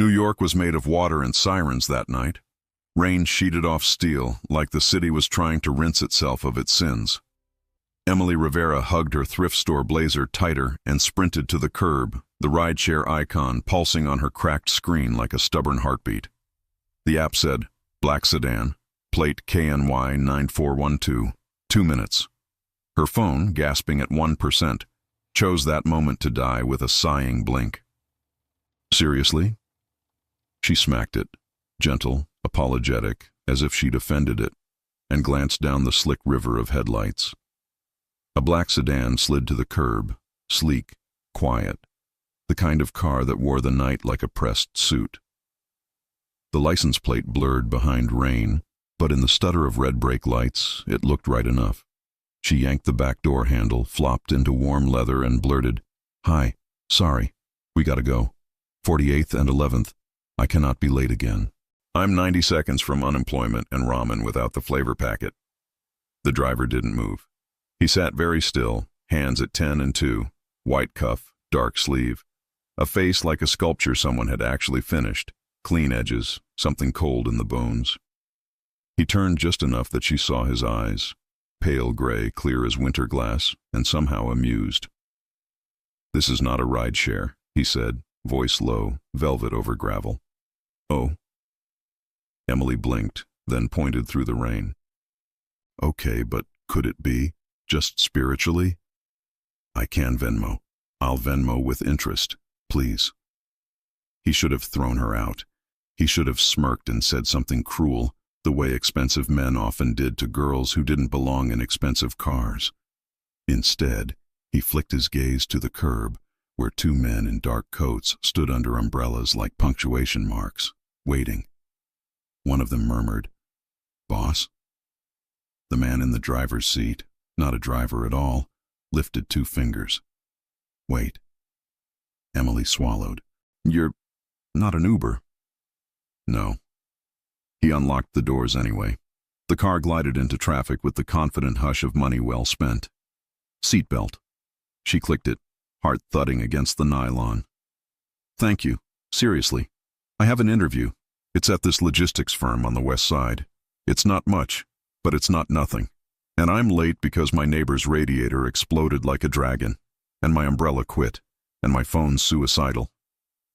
New York was made of water and sirens that night. Rain sheeted off steel, like the city was trying to rinse itself of its sins. Emily Rivera hugged her thrift store blazer tighter and sprinted to the curb, the rideshare icon pulsing on her cracked screen like a stubborn heartbeat. The app said, "Black sedan, plate KNY 9412, 2 minutes." Her phone, gasping at 1%, chose that moment to die with a sighing blink. Seriously? She smacked it, gentle, apologetic, as if she'd offended it, and glanced down the slick river of headlights. A black sedan slid to the curb, sleek, quiet, the kind of car that wore the night like a pressed suit. The license plate blurred behind rain, but in the stutter of red brake lights, it looked right enough. She yanked the back door handle, flopped into warm leather, and blurted, "Hi, sorry, we gotta go. 48th and 11th. I cannot be late again. I'm 90 seconds from unemployment and ramen without the flavor packet." The driver didn't move. He sat very still, hands at 10 and 2, white cuff, dark sleeve, a face like a sculpture someone had actually finished, clean edges, something cold in the bones. He turned just enough that she saw his eyes, pale gray, clear as winter glass, and somehow amused. "This is not a ride share," he said, voice low, velvet over gravel. "Oh." Emily blinked, then pointed through the rain. "Okay, but could it be? Just spiritually?" "I can Venmo. I'll Venmo with interest, please." He should have thrown her out. He should have smirked and said something cruel, the way expensive men often did to girls who didn't belong in expensive cars. Instead, he flicked his gaze to the curb, where 2 men in dark coats stood under umbrellas like punctuation marks, waiting. One of them murmured, "Boss?" The man in the driver's seat, not a driver at all, lifted 2 fingers. "Wait." Emily swallowed. "You're not an Uber?" "No." He unlocked the doors anyway. The car glided into traffic with the confident hush of money well spent. "Seatbelt." She clicked it, heart thudding against the nylon. "Thank you. Seriously. I have an interview. It's at this logistics firm on the west side. It's not much, but it's not nothing. And I'm late because my neighbor's radiator exploded like a dragon, and my umbrella quit, and my phone's suicidal.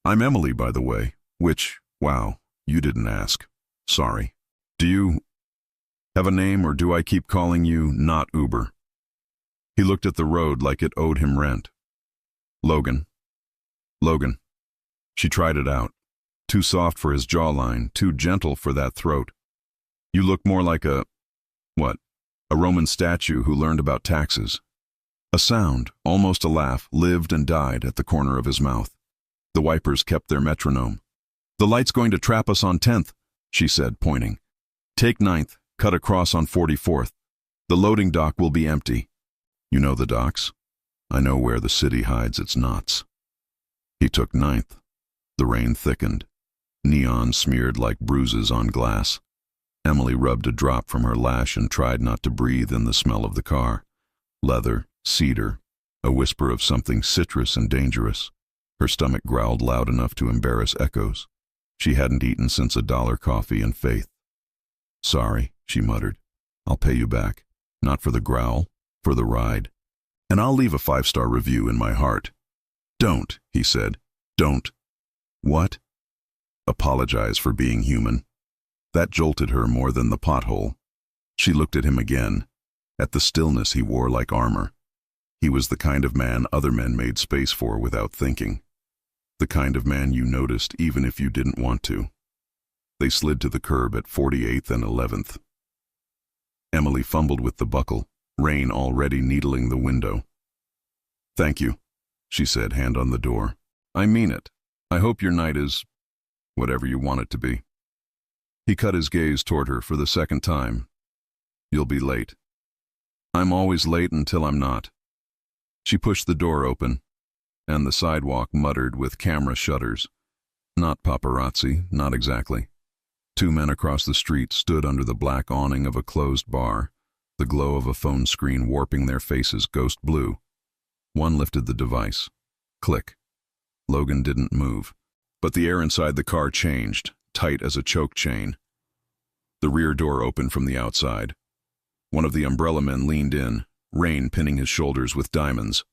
I'm Emily, by the way, which, wow, you didn't ask. Sorry. Do you have a name, or do I keep calling you not Uber?" He looked at the road like it owed him rent. "Logan." "Logan." She tried it out. Too soft for his jawline, too gentle for that throat. "You look more like what? A Roman statue who learned about taxes." A sound, almost a laugh, lived and died at the corner of his mouth. The wipers kept their metronome. "The light's going to trap us on 10th, she said, pointing. "Take 9th, cut across on 44th. The loading dock will be empty." "You know the docks?" "I know where the city hides its knots." He took 9th. The rain thickened. Neon smeared like bruises on glass. Emily rubbed a drop from her lash and tried not to breathe in the smell of the car. Leather, cedar, a whisper of something citrus and dangerous. Her stomach growled loud enough to embarrass echoes. She hadn't eaten since a $1 coffee and Faith. "Sorry," she muttered. "I'll pay you back. Not for the growl, for the ride. And I'll leave a 5-star review in my heart." "Don't," he said. "Don't." "What?" "Apologize for being human." That jolted her more than the pothole. She looked at him again, at the stillness he wore like armor. He was the kind of man other men made space for without thinking. The kind of man you noticed even if you didn't want to. They slid to the curb at 48th and 11th. Emily fumbled with the buckle, rain already needling the window. "Thank you," she said, hand on the door. "I mean it. I hope your night is whatever you want it to be." He cut his gaze toward her for the second time. "You'll be late." "I'm always late until I'm not." She pushed the door open, and the sidewalk muttered with camera shutters. Not paparazzi, not exactly. 2 men across the street stood under the black awning of a closed bar, the glow of a phone screen warping their faces ghost blue. One lifted the device. Click. Logan didn't move. But the air inside the car changed, tight as a choke chain. The rear door opened from the outside. One of the umbrella men leaned in, Rain pinning his shoulders with diamonds.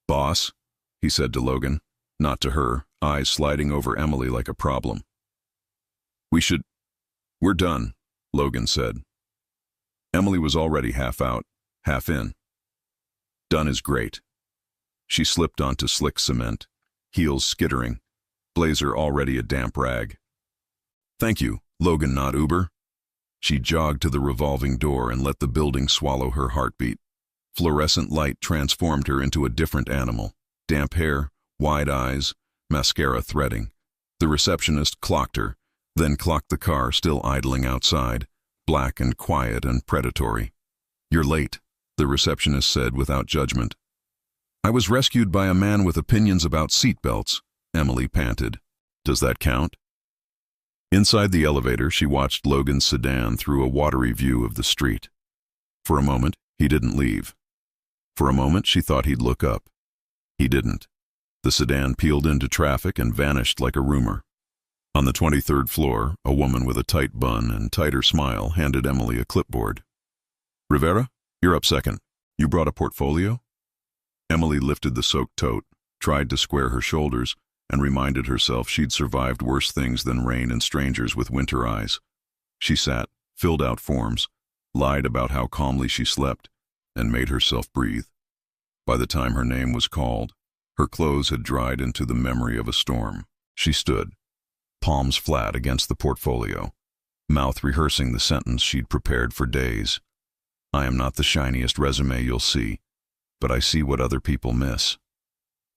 "Boss," he said to Logan, not to her, eyes sliding over Emily like a problem. "We're done," Logan said. Emily was already half out, half in. Done is great. She slipped onto slick cement, heels skittering, blazer already a damp rag. "Thank you, Logan, not Uber." She jogged to the revolving door and let the building swallow her heartbeat. Fluorescent light transformed her into a different animal. Damp hair, wide eyes, mascara threading. The receptionist clocked her, then clocked the car still idling outside, black and quiet and predatory. "You're late," the receptionist said without judgment. "I was rescued by a man with opinions about seatbelts," Emily panted. "Does that count?" Inside the elevator, she watched Logan's sedan through a watery view of the street. For a moment, he didn't leave. For a moment, she thought he'd look up. He didn't. The sedan peeled into traffic and vanished like a rumor. On the 23rd floor, a woman with a tight bun and tighter smile handed Emily a clipboard. "Rivera, you're up second. You brought a portfolio?" Emily lifted the soaked tote, tried to square her shoulders, and reminded herself she'd survived worse things than rain and strangers with winter eyes. She sat, filled out forms, lied about how calmly she slept, and made herself breathe. By the time her name was called, her clothes had dried into the memory of a storm. She stood, palms flat against the portfolio, mouth rehearsing the sentence she'd prepared for days. "I am not the shiniest resume you'll see, but I see what other people miss."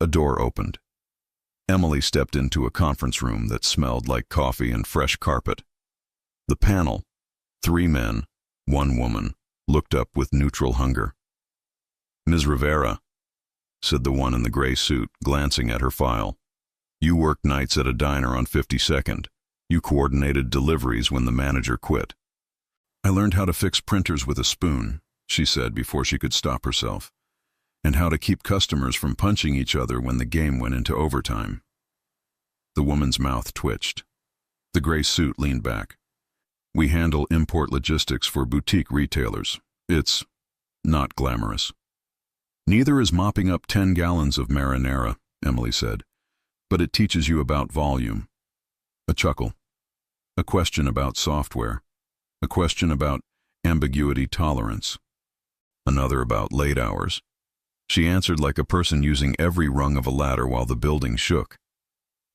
A door opened. Emily stepped into a conference room that smelled like coffee and fresh carpet. The panel, 3 men, 1 woman, looked up with neutral hunger. "Ms. Rivera," said the one in the gray suit, glancing at her file. "You worked nights at a diner on 52nd. You coordinated deliveries when the manager quit." "I learned how to fix printers with a spoon," she said before she could stop herself, "and how to keep customers from punching each other when the game went into overtime." The woman's mouth twitched. The gray suit leaned back. "We handle import logistics for boutique retailers. It's not glamorous." "Neither is mopping up 10 gallons of marinara," Emily said, "but it teaches you about volume." A chuckle. A question about software. A question about ambiguity tolerance. Another about late hours. She answered like a person using every rung of a ladder while the building shook.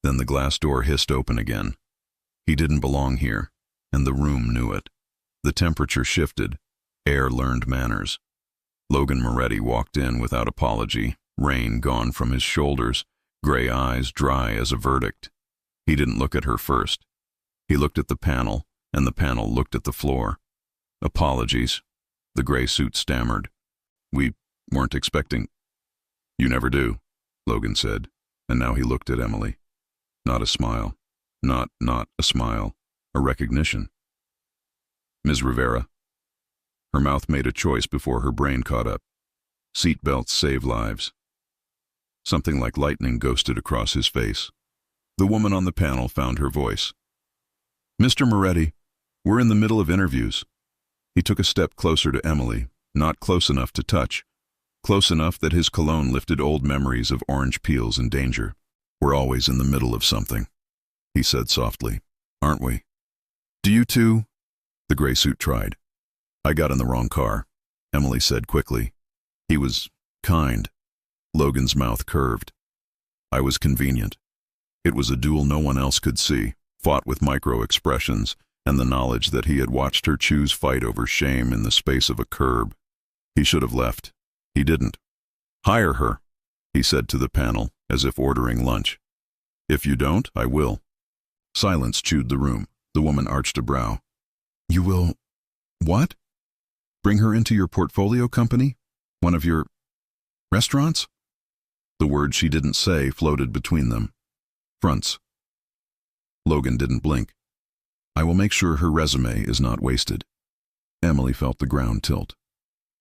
Then the glass door hissed open again. He didn't belong here, and the room knew it. The temperature shifted. Air learned manners. Logan Moretti walked in without apology, rain gone from his shoulders, gray eyes dry as a verdict. He didn't look at her first. He looked at the panel, and the panel looked at the floor. "Apologies," the gray suit stammered. "We weren't expecting." "You never do," Logan said, and now he looked at Emily. Not a smile. Not a smile. A recognition. "Ms. Rivera." Her mouth made a choice before her brain caught up. "Seatbelts save lives." Something like lightning ghosted across his face. The woman on the panel found her voice. "Mr. Moretti, we're in the middle of interviews." He took a step closer to Emily, not close enough to touch, close enough that his cologne lifted old memories of orange peels and danger. "We're always in the middle of something," he said softly. "Aren't we?" "Do you too?" The gray suit tried. "I got in the wrong car," Emily said quickly. He was kind. Logan's mouth curved. "I was convenient." It was a duel no one else could see, fought with micro-expressions and the knowledge that he had watched her choose fight over shame in the space of a curb. He should have left. He didn't. "Hire her," he said to the panel, as if ordering lunch. "If you don't, I will." Silence chewed the room. The woman arched a brow. "You will... what? Bring her into your portfolio company? One of your... restaurants?" The word she didn't say floated between them. "Fronts." Logan didn't blink. "I will make sure her resume is not wasted." Emily felt the ground tilt.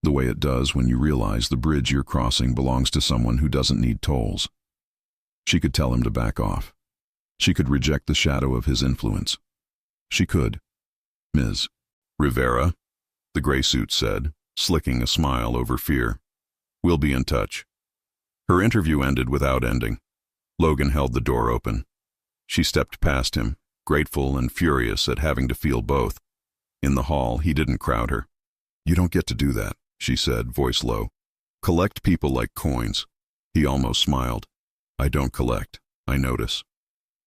The way it does when you realize the bridge you're crossing belongs to someone who doesn't need tolls. She could tell him to back off. She could reject the shadow of his influence. She could. Ms. Rivera, the gray suit said, slicking a smile over fear. We'll be in touch. Her interview ended without ending. Logan held the door open. She stepped past him, grateful and furious at having to feel both. In the hall, he didn't crowd her. You don't get to do that, she said, voice low. Collect people like coins. He almost smiled. I don't collect. I notice.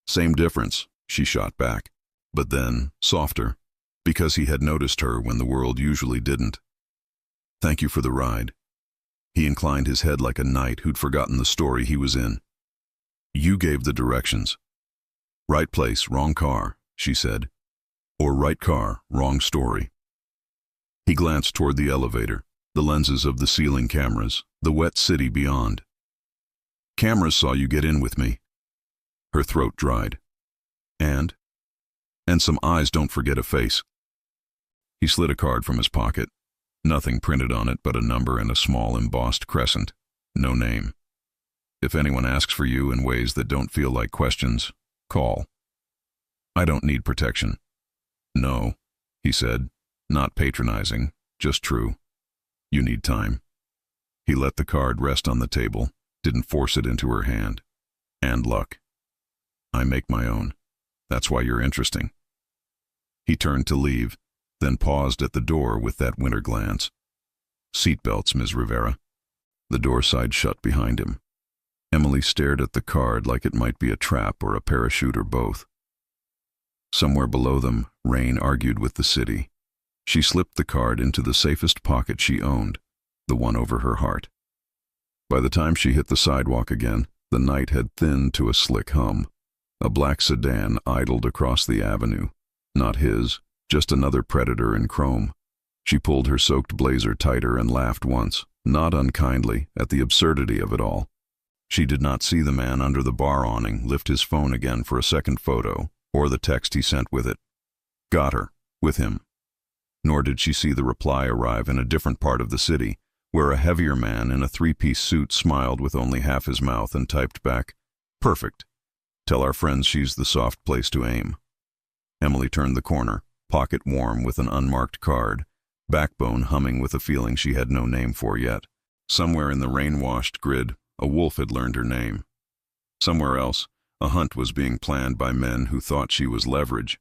Same difference, she shot back. But then, softer, because he had noticed her when the world usually didn't. Thank you for the ride. He inclined his head like a knight who'd forgotten the story he was in. You gave the directions. Right place, wrong car, she said. Or right car, wrong story. He glanced toward the elevator, the lenses of the ceiling cameras, the wet city beyond. Cameras saw you get in with me. Her throat dried. And some eyes don't forget a face. He slid a card from his pocket. Nothing printed on it but a number and a small embossed crescent. No name. If anyone asks for you in ways that don't feel like questions, call. I don't need protection. No, he said, not patronizing, just true. You need time. He let the card rest on the table, didn't force it into her hand. And luck. I make my own. That's why you're interesting. He turned to leave, then paused at the door with that winter glance. Seatbelts, Ms. Rivera. The door side shut behind him. Emily stared at the card like it might be a trap or a parachute or both. Somewhere below them, rain argued with the city. She slipped the card into the safest pocket she owned, the one over her heart. By the time she hit the sidewalk again, the night had thinned to a slick hum. A black sedan idled across the avenue. Not his, just another predator in chrome. She pulled her soaked blazer tighter and laughed once, not unkindly, at the absurdity of it all. She did not see the man under the bar awning lift his phone again for a second photo, or the text he sent with it. Got her, with him. Nor did she see the reply arrive in a different part of the city, where a heavier man in a three-piece suit smiled with only half his mouth and typed back, Perfect. Tell our friends she's the soft place to aim. Emily turned the corner, pocket warm with an unmarked card, backbone humming with a feeling she had no name for yet. Somewhere in the rain-washed grid, a wolf had learned her name. Somewhere else, a hunt was being planned by men who thought she was leverage.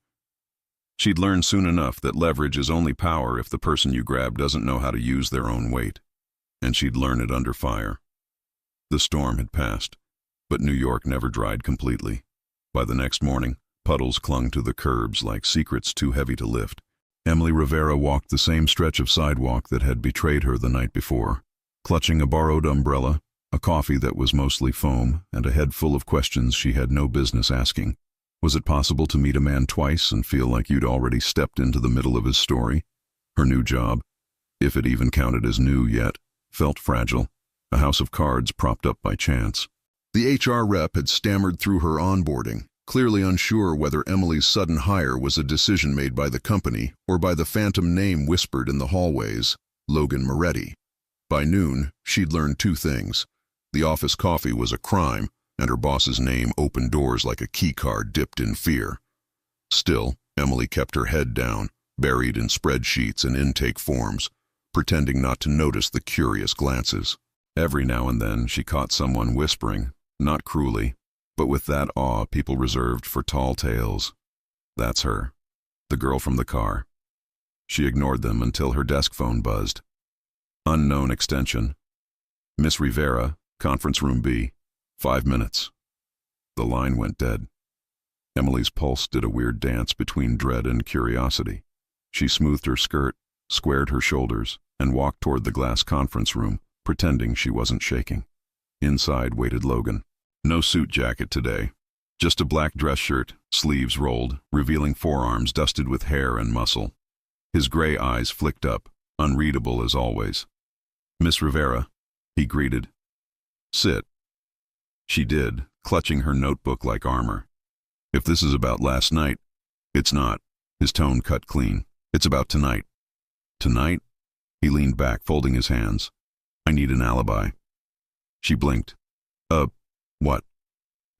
She'd learn soon enough that leverage is only power if the person you grab doesn't know how to use their own weight. And she'd learn it under fire. The storm had passed, but New York never dried completely. By the next morning, puddles clung to the curbs like secrets too heavy to lift. Emily Rivera walked the same stretch of sidewalk that had betrayed her the night before, clutching a borrowed umbrella, a coffee that was mostly foam, and a head full of questions she had no business asking. Was it possible to meet a man twice and feel like you'd already stepped into the middle of his story? Her new job, if it even counted as new yet, felt fragile, a house of cards propped up by chance. The HR rep had stammered through her onboarding, clearly unsure whether Emily's sudden hire was a decision made by the company or by the phantom name whispered in the hallways, Logan Moretti. By noon, she'd learned two things. The office coffee was a crime, and her boss's name opened doors like a keycard dipped in fear. Still, Emily kept her head down, buried in spreadsheets and intake forms, pretending not to notice the curious glances. Every now and then she caught someone whispering, not cruelly, but with that awe people reserved for tall tales. That's her, the girl from the car. She ignored them until her desk phone buzzed. Unknown extension. Miss Rivera, conference room B. 5 minutes. The line went dead. Emily's pulse did a weird dance between dread and curiosity. She smoothed her skirt, squared her shoulders, and walked toward the glass conference room, pretending she wasn't shaking. Inside waited Logan. No suit jacket today. Just a black dress shirt, sleeves rolled, revealing forearms dusted with hair and muscle. His gray eyes flicked up, unreadable as always. Miss Rivera, he greeted. Sit. She did, clutching her notebook like armor. If this is about last night, it's not. His tone cut clean. It's about tonight. Tonight? He leaned back, folding his hands. I need an alibi. She blinked. What?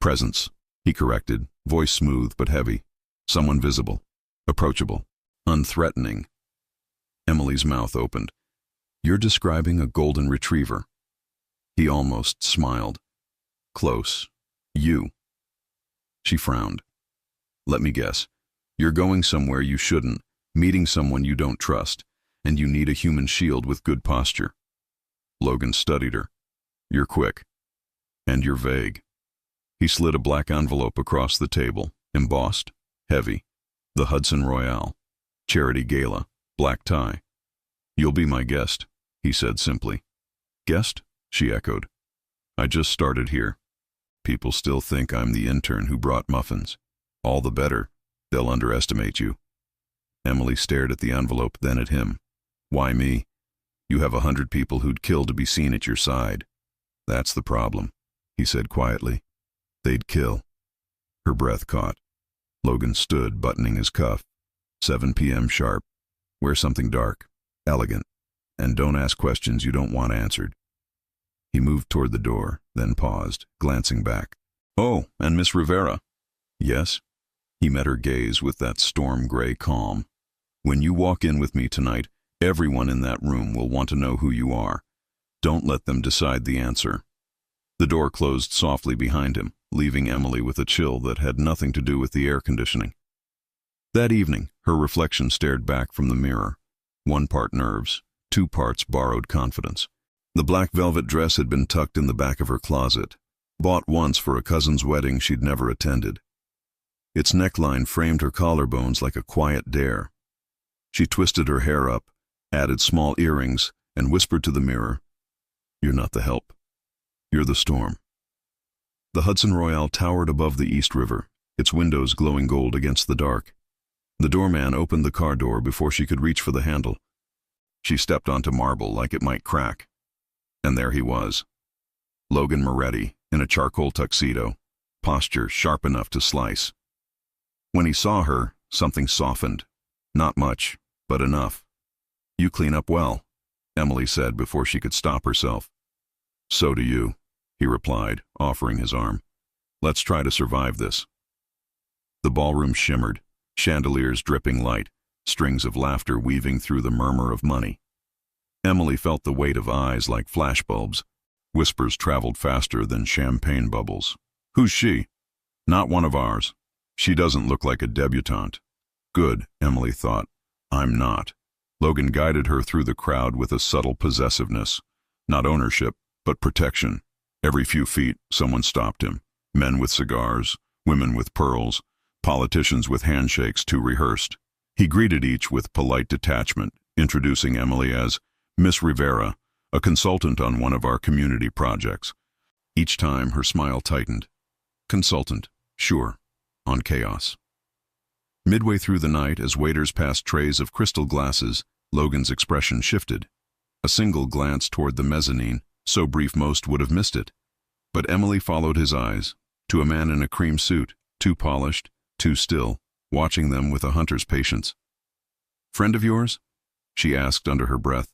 Presence, he corrected, voice smooth but heavy. Someone visible, approachable, unthreatening. Emily's mouth opened. "You're describing a golden retriever." He almost smiled. "Close. You." She frowned. "Let me guess. You're going somewhere you shouldn't, meeting someone you don't trust, and you need a human shield with good posture." Logan studied her. "You're quick. And you're vague." He slid a black envelope across the table, embossed, heavy. The Hudson Royale. Charity Gala. Black tie. "You'll be my guest," he said simply. "Guest?" she echoed. "I just started here. People still think I'm the intern who brought muffins. All the better. They'll underestimate you." Emily stared at the envelope, then at him. "Why me? You have 100 people who'd kill to be seen at your side." "That's the problem," he said quietly. "They'd kill." Her breath caught. Logan stood, buttoning his cuff. 7 p.m. sharp. Wear something dark, elegant, and don't ask questions you don't want answered. He moved toward the door, then paused, glancing back. "Oh, and Miss Rivera." "Yes?" He met her gaze with that storm-gray calm. "When you walk in with me tonight, everyone in that room will want to know who you are. Don't let them decide the answer." The door closed softly behind him, leaving Emily with a chill that had nothing to do with the air conditioning. That evening, her reflection stared back from the mirror. 1 part nerves, 2 parts borrowed confidence. The black velvet dress had been tucked in the back of her closet, bought once for a cousin's wedding she'd never attended. Its neckline framed her collarbones like a quiet dare. She twisted her hair up, added small earrings, and whispered to the mirror, "You're not the help. You're the storm." The Hudson Royale towered above the East River, its windows glowing gold against the dark. The doorman opened the car door before she could reach for the handle. She stepped onto marble like it might crack. And there he was. Logan Moretti, in a charcoal tuxedo, posture sharp enough to slice. When he saw her, something softened. Not much, but enough. "You clean up well," Emily said before she could stop herself. "So do you," he replied, offering his arm. "Let's try to survive this." The ballroom shimmered, chandeliers dripping light, strings of laughter weaving through the murmur of money. Emily felt the weight of eyes like flashbulbs. Whispers traveled faster than champagne bubbles. "Who's she?" "Not one of ours. She doesn't look like a debutante." Good, Emily thought. I'm not. Logan guided her through the crowd with a subtle possessiveness. Not ownership, but protection. Every few feet, someone stopped him. Men with cigars, women with pearls, politicians with handshakes too rehearsed. He greeted each with polite detachment, introducing Emily as Miss Rivera, a consultant on one of our community projects. Each time, her smile tightened. Consultant, sure, on chaos. Midway through the night, as waiters passed trays of crystal glasses, Logan's expression shifted. A single glance toward the mezzanine, so brief most would have missed it. But Emily followed his eyes, to a man in a cream suit, too polished, too still, watching them with a hunter's patience. "Friend of yours?" she asked under her breath.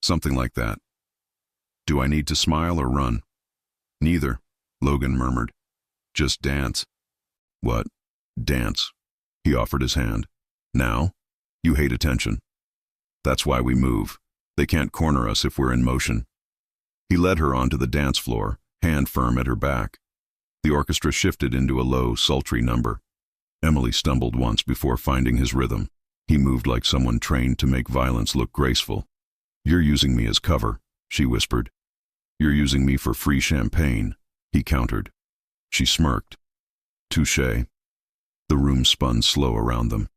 "Something like that." "Do I need to smile or run?" "Neither," Logan murmured. "Just dance." "What? Dance?" He offered his hand. "Now? You hate attention. That's why we move. They can't corner us if we're in motion." He led her onto the dance floor, hand firm at her back. The orchestra shifted into a low, sultry number. Emily stumbled once before finding his rhythm. He moved like someone trained to make violence look graceful. "You're using me as cover," she whispered. "You're using me for free champagne," he countered. She smirked. "Touché." The room spun slow around them.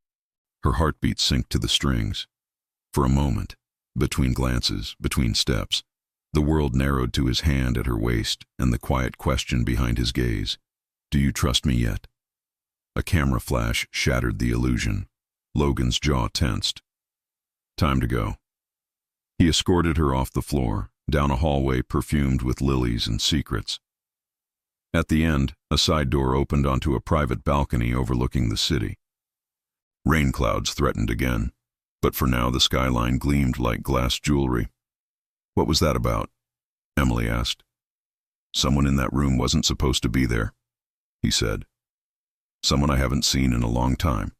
Her heartbeat synced to the strings. For a moment, between glances, between steps, the world narrowed to his hand at her waist and the quiet question behind his gaze. "Do you trust me yet?" A camera flash shattered the illusion. Logan's jaw tensed. Time to go. He escorted her off the floor, down a hallway perfumed with lilies and secrets. At the end, a side door opened onto a private balcony overlooking the city. Rain clouds threatened again, but for now the skyline gleamed like glass jewelry. "What was that about?" Emily asked. "Someone in that room wasn't supposed to be there," he said. Someone I haven't seen in a long time.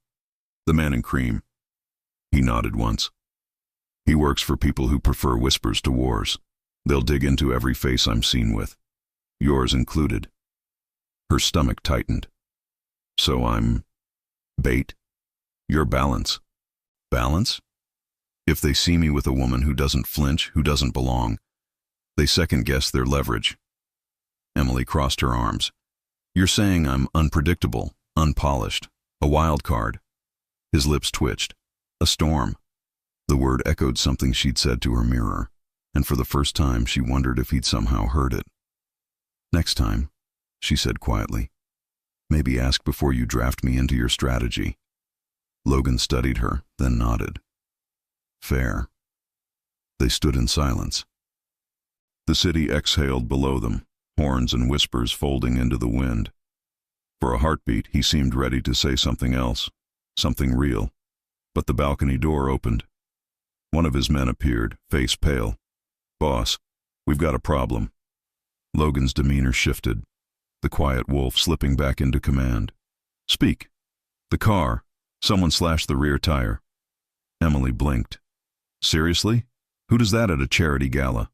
The man in cream. He nodded once. He works for people who prefer whispers to wars. They'll dig into every face I'm seen with. Yours included. Her stomach tightened. So I'm bait? Your balance. Balance? If they see me with a woman who doesn't flinch, who doesn't belong, they second-guess their leverage. Emily crossed her arms. You're saying I'm unpredictable, unpolished, a wild card. His lips twitched. A storm. The word echoed something she'd said to her mirror, and for the first time she wondered if he'd somehow heard it. Next time, she said quietly, maybe ask before you draft me into your strategy. Logan studied her, then nodded. Fair. They stood in silence. The city exhaled below them, horns and whispers folding into the wind. For a heartbeat, he seemed ready to say something else, something real. But the balcony door opened. One of his men appeared, face pale. Boss, we've got a problem. Logan's demeanor shifted, the quiet wolf slipping back into command. Speak. The car. Someone slashed the rear tire. Emily blinked. Seriously? Who does that at a charity gala?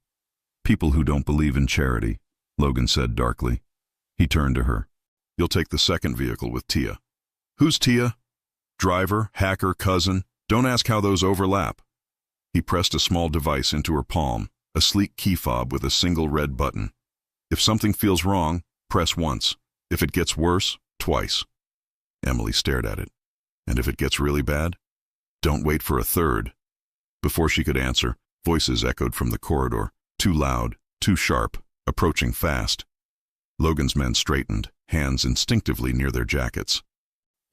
People who don't believe in charity, Logan said darkly. He turned to her. You'll take the second vehicle with Tia. Who's Tia? Driver, hacker, cousin. Don't ask how those overlap. He pressed a small device into her palm, a sleek key fob with a single red button. If something feels wrong, press once. If it gets worse, twice. Emily stared at it. And if it gets really bad? Don't wait for a third. Before she could answer, voices echoed from the corridor, too loud, too sharp, approaching fast. Logan's men straightened, hands instinctively near their jackets.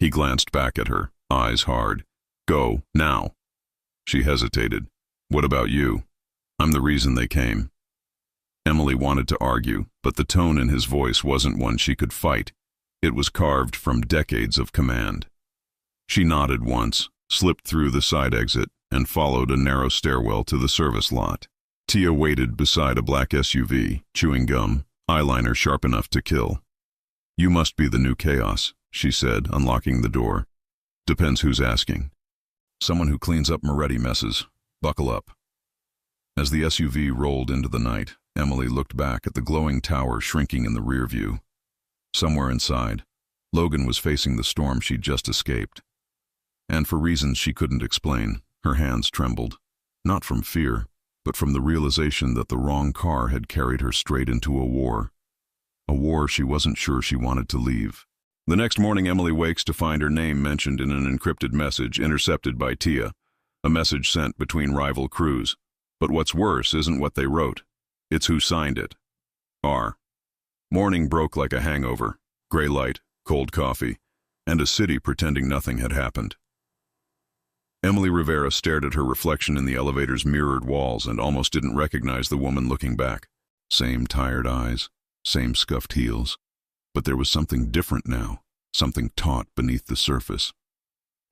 He glanced back at her, eyes hard. Go, now. She hesitated. What about you? I'm the reason they came. Emily wanted to argue, but the tone in his voice wasn't one she could fight. It was carved from decades of command. She nodded once, slipped through the side exit, and followed a narrow stairwell to the service lot. Tia waited beside a black SUV, chewing gum, eyeliner sharp enough to kill. You must be the new chaos, she said, unlocking the door. Depends who's asking. Someone who cleans up Moretti messes. Buckle up. As the SUV rolled into the night, Emily looked back at the glowing tower shrinking in the rear view. Somewhere inside, Logan was facing the storm she'd just escaped. And for reasons she couldn't explain, her hands trembled, not from fear, but from the realization that the wrong car had carried her straight into a war she wasn't sure she wanted to leave. The next morning, Emily wakes to find her name mentioned in an encrypted message intercepted by Tia, a message sent between rival crews. But what's worse isn't what they wrote. It's who signed it. R. Morning broke like a hangover, gray light, cold coffee, and a city pretending nothing had happened. Emily Rivera stared at her reflection in the elevator's mirrored walls and almost didn't recognize the woman looking back. Same tired eyes, same scuffed heels. But there was something different now, something taut beneath the surface.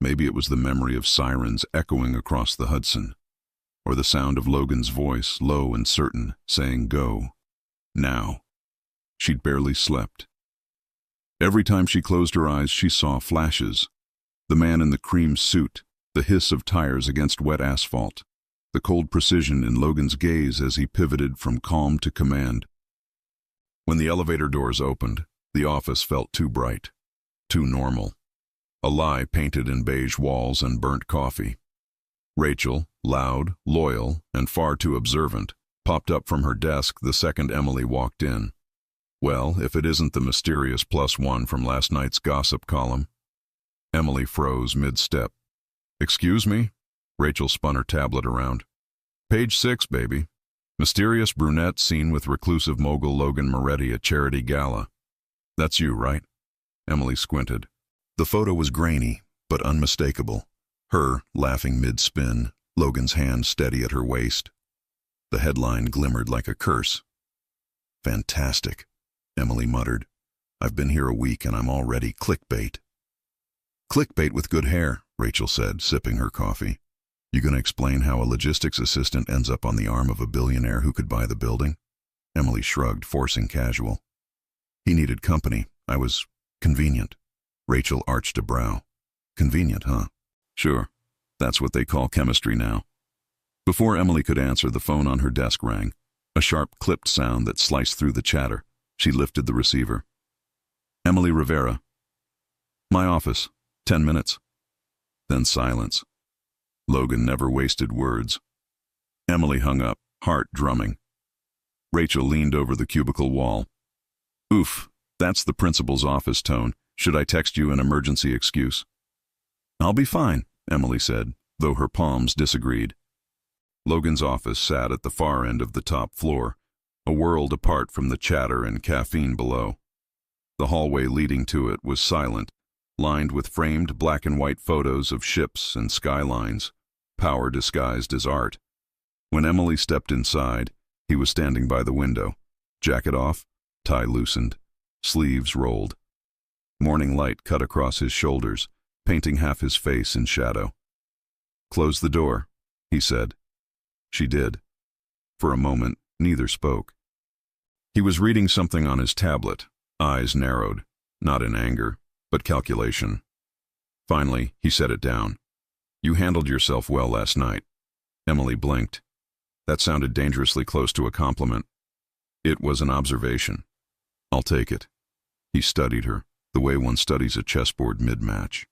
Maybe it was the memory of sirens echoing across the Hudson, or the sound of Logan's voice, low and certain, saying go. Now. She'd barely slept. Every time she closed her eyes, she saw flashes. The man in the cream suit, the hiss of tires against wet asphalt, the cold precision in Logan's gaze as he pivoted from calm to command. When the elevator doors opened, the office felt too bright, too normal. A lie painted in beige walls and burnt coffee. Rachel, loud, loyal, and far too observant, popped up from her desk the second Emily walked in. Well, if it isn't the mysterious +1 from last night's gossip column. Emily froze mid-step. Excuse me? Rachel spun her tablet around. Page 6, baby. Mysterious brunette seen with reclusive mogul Logan Moretti at charity gala. That's you, right? Emily squinted. The photo was grainy, but unmistakable. Her, laughing mid-spin, Logan's hand steady at her waist. The headline glimmered like a curse. Fantastic, Emily muttered. I've been here a week and I'm already clickbait. Clickbait with good hair, Rachel said, sipping her coffee. You gonna explain how a logistics assistant ends up on the arm of a billionaire who could buy the building? Emily shrugged, forcing casual. He needed company. I was convenient. Rachel arched a brow. Convenient, huh? Sure. That's what they call chemistry now. Before Emily could answer, the phone on her desk rang. A sharp, clipped sound that sliced through the chatter. She lifted the receiver. Emily Rivera. My office. 10 minutes. Then silence. Logan never wasted words. Emily hung up, heart drumming. Rachel leaned over the cubicle wall. Oof, that's the principal's office tone. Should I text you an emergency excuse? I'll be fine, Emily said, though her palms disagreed. Logan's office sat at the far end of the top floor, a world apart from the chatter and caffeine below. The hallway leading to it was silent, lined with framed black and white photos of ships and skylines, power disguised as art. When Emily stepped inside, he was standing by the window, jacket off, tie loosened, sleeves rolled. Morning light cut across his shoulders, painting half his face in shadow. Close the door, he said. She did. For a moment, neither spoke. He was reading something on his tablet, eyes narrowed, not in anger, but calculation. Finally, he set it down. You handled yourself well last night. Emily blinked. That sounded dangerously close to a compliment. It was an observation. I'll take it. He studied her, the way one studies a chessboard mid-match.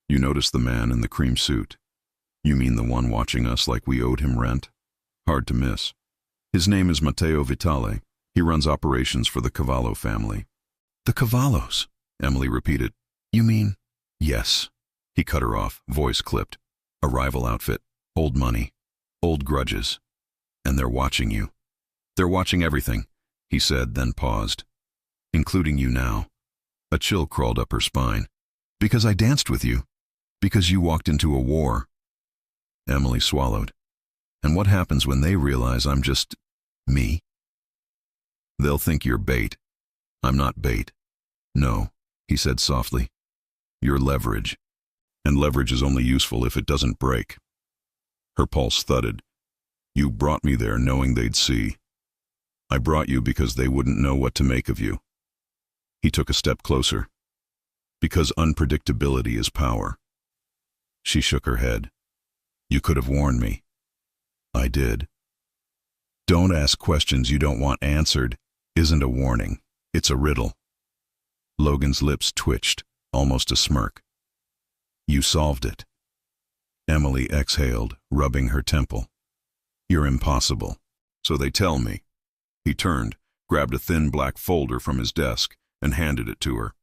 You noticed the man in the cream suit. You mean the one watching us like we owed him rent? Hard to miss. His name is Matteo Vitale. He runs operations for the Cavallo family. The Cavallos, Emily repeated. You mean? Yes. He cut her off, voice clipped. A rival outfit, old money, old grudges. And they're watching you. They're watching everything, he said, then paused. Including you now. A chill crawled up her spine. Because I danced with you. Because you walked into a war. Emily swallowed. And what happens when they realize I'm just me? They'll think you're bait. I'm not bait. No, he said softly. You're leverage. And leverage is only useful if it doesn't break. Her pulse thudded. You brought me there knowing they'd see. I brought you because they wouldn't know what to make of you. He took a step closer. Because unpredictability is power. She shook her head. You could have warned me. I did. Don't ask questions you don't want answered isn't a warning. It's a riddle. Logan's lips twitched, almost a smirk. You solved it. Emily exhaled, rubbing her temple. You're impossible. So they tell me. He turned, grabbed a thin black folder from his desk, and handed it to her.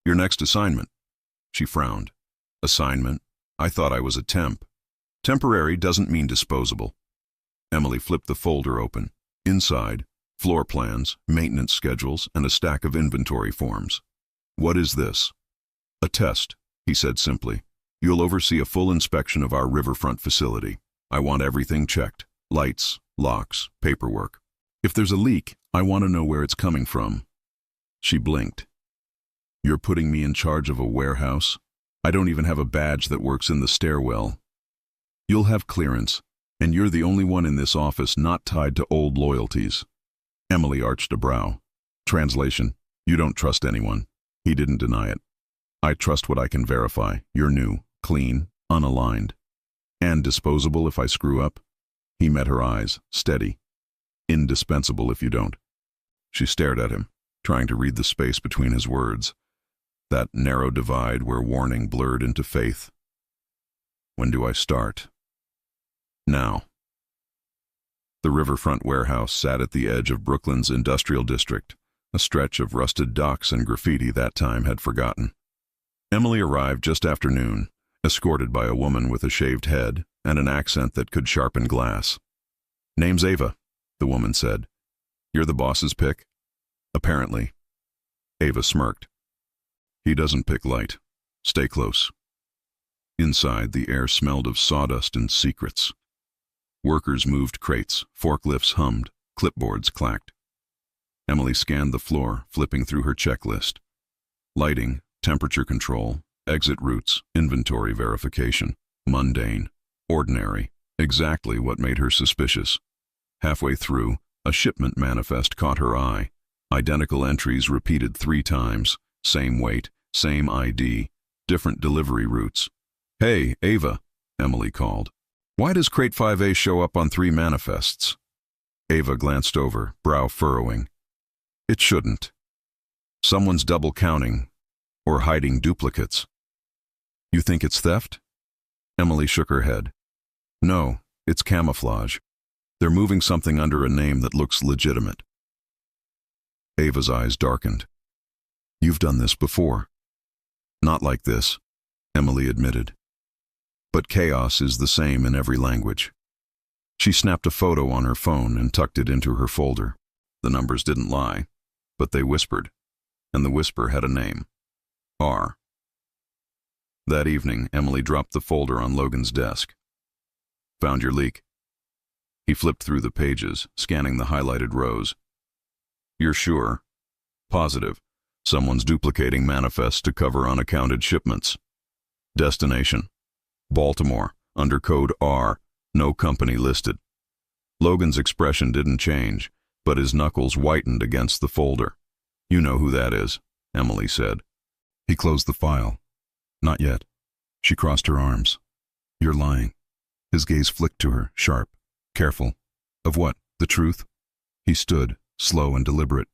Your next assignment. She frowned. Assignment? I thought I was a temp. Temporary doesn't mean disposable. Emily flipped the folder open. Inside, floor plans, maintenance schedules, and a stack of inventory forms. What is this? A test, he said simply. You'll oversee a full inspection of our riverfront facility. I want everything checked. Lights, locks, paperwork. If there's a leak, I want to know where it's coming from. She blinked. You're putting me in charge of a warehouse? I don't even have a badge that works in the stairwell. You'll have clearance, and you're the only one in this office not tied to old loyalties. Emily arched a brow. Translation, you don't trust anyone. He didn't deny it. I trust what I can verify. You're new, clean, unaligned. And disposable if I screw up? He met her eyes, steady. Indispensable if you don't. She stared at him, trying to read the space between his words. That narrow divide where warning blurred into faith. When do I start? Now. The riverfront warehouse sat at the edge of Brooklyn's industrial district, a stretch of rusted docks and graffiti that time had forgotten. Emily arrived just after noon, escorted by a woman with a shaved head and an accent that could sharpen glass. Name's Ava, the woman said. You're the boss's pick? Apparently. Ava smirked. He doesn't pick light. Stay close. Inside, the air smelled of sawdust and secrets. Workers moved crates, forklifts hummed, clipboards clacked. Emily scanned the floor, flipping through her checklist. Lighting, temperature control, exit routes, inventory verification. Mundane, ordinary, exactly what made her suspicious. Halfway through, a shipment manifest caught her eye. Identical entries repeated 3 times, same weight, Same ID, different delivery routes. Hey, Ava, Emily called. Why does Crate 5A show up on 3 manifests? Ava glanced over, brow furrowing. It shouldn't. Someone's double counting, or hiding duplicates. You think it's theft? Emily shook her head. No, it's camouflage. They're moving something under a name that looks legitimate. Ava's eyes darkened. You've done this before. Not like this, Emily admitted. But chaos is the same in every language. She snapped a photo on her phone and tucked it into her folder. The numbers didn't lie, but they whispered, and the whisper had a name. R. That evening, Emily dropped the folder on Logan's desk. Found your leak? He flipped through the pages, scanning the highlighted rows. You're sure? Positive. Someone's duplicating manifests to cover unaccounted shipments. Destination: Baltimore, under code R, no company listed. Logan's expression didn't change, but his knuckles whitened against the folder. You know who that is, Emily said. He closed the file. Not yet. She crossed her arms. You're lying. His gaze flicked to her, sharp, careful. Of what? The truth? He stood, slow and deliberate.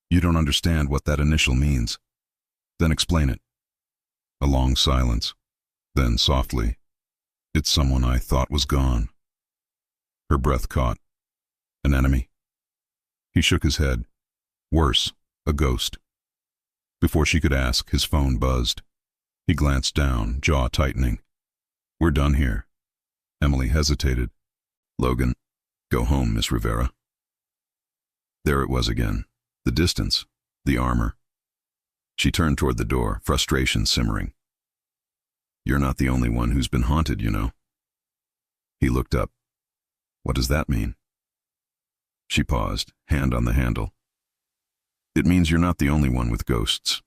You don't understand what that initial means. Then explain it. A long silence. Then softly, it's someone I thought was gone. Her breath caught. An enemy? He shook his head. Worse, a ghost. Before she could ask, his phone buzzed. He glanced down, jaw tightening. We're done here. Emily hesitated. Logan, go home, Miss Rivera. There it was again. The distance, the armor. She turned toward the door, frustration simmering. You're not the only one who's been haunted, you know. He looked up. What does that mean? She paused, hand on the handle. It means you're not the only one with ghosts.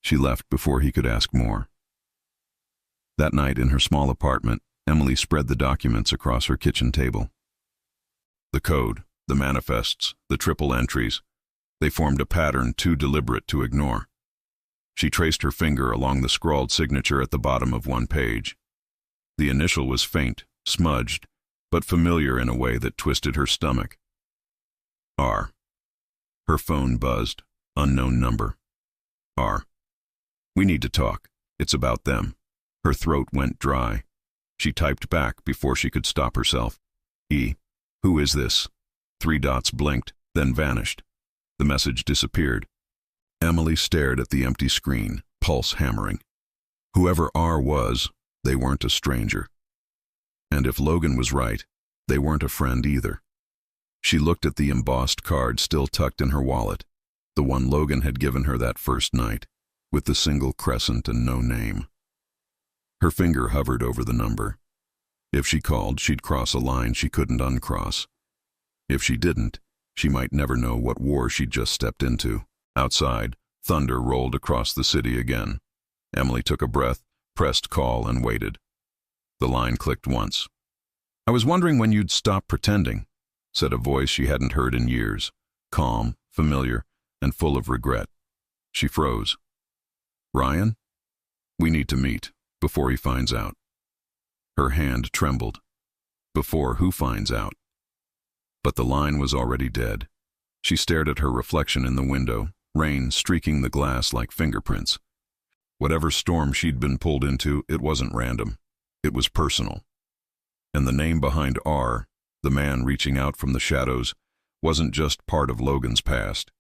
She left before he could ask more. That night in her small apartment, Emily spread the documents across her kitchen table. The code, the manifests, the triple entries. They formed a pattern too deliberate to ignore. She traced her finger along the scrawled signature at the bottom of one page. The initial was faint, smudged, but familiar in a way that twisted her stomach. R. Her phone buzzed. Unknown number. R. We need to talk. It's about them. Her throat went dry. She typed back before she could stop herself. E. Who is this? 3 dots blinked, then vanished. The message disappeared. Emily stared at the empty screen, pulse hammering. Whoever R was, they weren't a stranger. And if Logan was right, they weren't a friend either. She looked at the embossed card still tucked in her wallet, the one Logan had given her that first night, with the single crescent and no name. Her finger hovered over the number. If she called, she'd cross a line she couldn't uncross. If she didn't, she might never know what war she'd just stepped into. Outside, thunder rolled across the city again. Emily took a breath, pressed call, and waited. The line clicked once. I was wondering when you'd stop pretending, said a voice she hadn't heard in years, calm, familiar, and full of regret. She froze. Ryan? We need to meet, before he finds out. Her hand trembled. Before who finds out? But the line was already dead. She stared at her reflection in the window, rain streaking the glass like fingerprints. Whatever storm she'd been pulled into, it wasn't random. It was personal. And the name behind R, the man reaching out from the shadows, wasn't just part of Logan's past.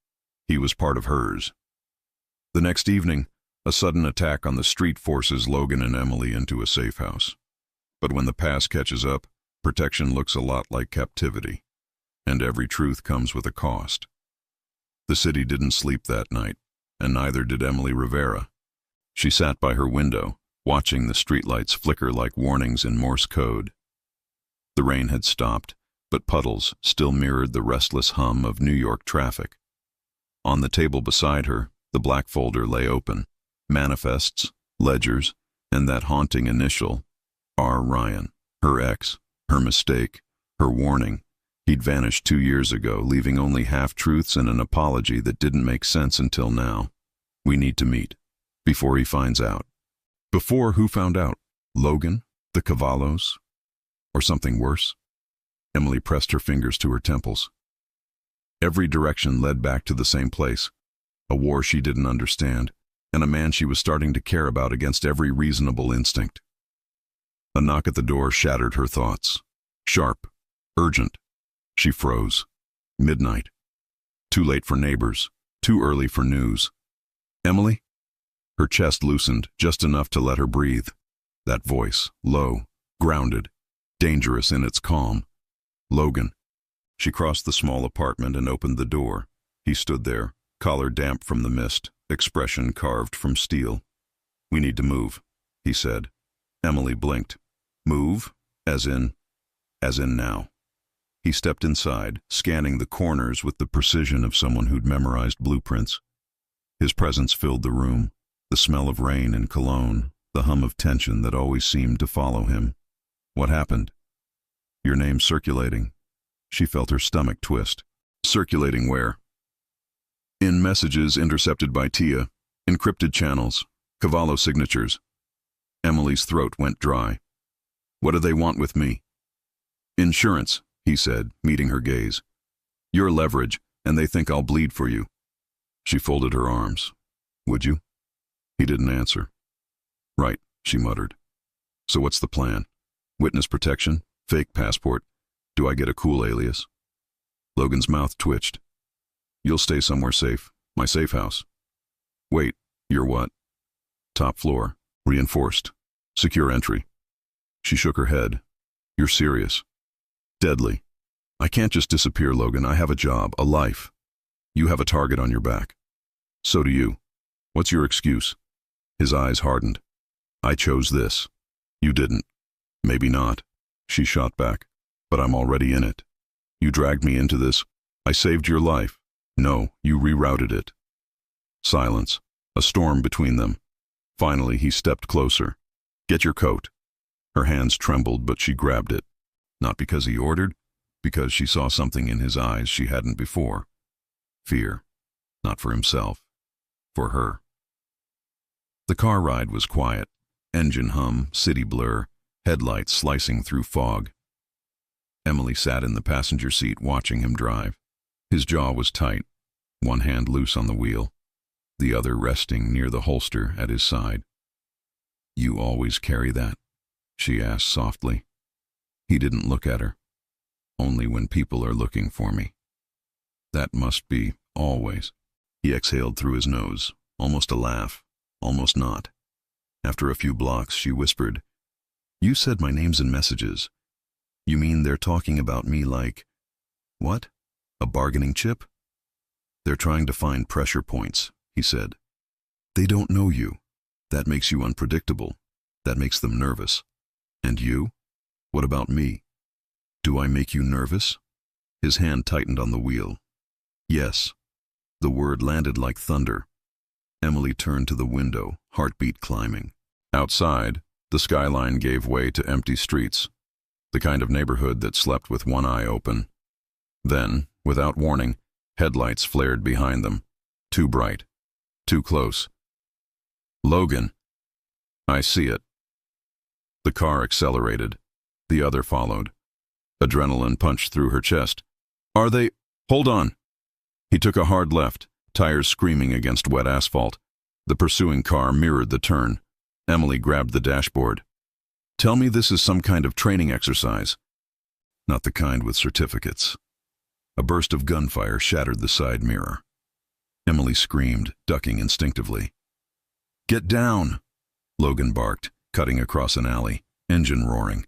He was part of hers. The next evening, a sudden attack on the street forces Logan and Emily into a safe house. But when the past catches up, protection looks a lot like captivity. And every truth comes with a cost. The city didn't sleep that night, and neither did Emily Rivera. She sat by her window, watching the streetlights flicker like warnings in Morse code. The rain had stopped, but puddles still mirrored the restless hum of New York traffic. On the table beside her, the black folder lay open. Manifests, ledgers, and that haunting initial, R. Ryan. Her ex, her mistake, her warning. He'd vanished 2 years ago, leaving only half-truths and an apology that didn't make sense until now. We need to meet, Before he finds out. Before who found out? Logan? The Cavallos? Or something worse? Emily pressed her fingers to her temples. Every direction led back to the same place. A war she didn't understand, and a man she was starting to care about against every reasonable instinct. A knock at the door shattered her thoughts. Sharp. Urgent. She froze. Midnight. Too late for neighbors. Too early for news. Emily? Her chest loosened just enough to let her breathe. That voice, low, grounded, dangerous in its calm. Logan. She crossed the small apartment and opened the door. He stood there, collar damp from the mist, expression carved from steel. "We need to move," he said. Emily blinked. "Move? As in now." He stepped inside, scanning the corners with the precision of someone who'd memorized blueprints. His presence filled the room, the smell of rain and cologne, the hum of tension that always seemed to follow him. "What happened?" "Your name's circulating." She felt her stomach twist. "Circulating where?" "In messages intercepted by Tia, encrypted channels, Cavallo signatures." Emily's throat went dry. "What do they want with me?" "Insurance," he said, meeting her gaze. "Your leverage, and they think I'll bleed for you." She folded her arms. "Would you?" He didn't answer. "Right," she muttered. "So what's the plan? Witness protection? Fake passport? Do I get a cool alias?" Logan's mouth twitched. "You'll stay somewhere safe. My safe house." "Wait, you're what?" "Top floor. Reinforced. Secure entry." She shook her head. "You're serious?" "Deadly. I can't just disappear, Logan. I have a job, a life. You have a target on your back. So do you. What's your excuse?" His eyes hardened. "I chose this. You didn't." "Maybe not," she shot back. "But I'm already in it. You dragged me into this. I saved your life. No, you rerouted it." Silence. A storm between them. Finally, he stepped closer. "Get your coat." Her hands trembled, but she grabbed it. Not because he ordered, because she saw something in his eyes she hadn't before. Fear. Not for himself. For her. The car ride was quiet. Engine hum, city blur, headlights slicing through fog. Emily sat in the passenger seat watching him drive. His jaw was tight, one hand loose on the wheel, the other resting near the holster at his side. "You always carry that?" she asked softly. He didn't look at her. "Only when people are looking for me." "That must be always." He exhaled through his nose, almost a laugh, almost not. After a few blocks, she whispered, "You said my name's in messages. You mean they're talking about me like, what? A bargaining chip?" "They're trying to find pressure points," he said. "They don't know you. That makes you unpredictable. That makes them nervous. And you? What about me? Do I make you nervous?" His hand tightened on the wheel. "Yes." The word landed like thunder. Emily turned to the window, heartbeat climbing. Outside, the skyline gave way to empty streets, the kind of neighborhood that slept with one eye open. Then, without warning, headlights flared behind them. Too bright. Too close. "Logan." "I see it." The car accelerated. The other followed. Adrenaline punched through her chest. "Are they—" "Hold on." He took a hard left, tires screaming against wet asphalt. The pursuing car mirrored the turn. Emily grabbed the dashboard. "Tell me this is some kind of training exercise." "Not the kind with certificates." A burst of gunfire shattered the side mirror. Emily screamed, ducking instinctively. "Get down!" Logan barked, cutting across an alley, engine roaring.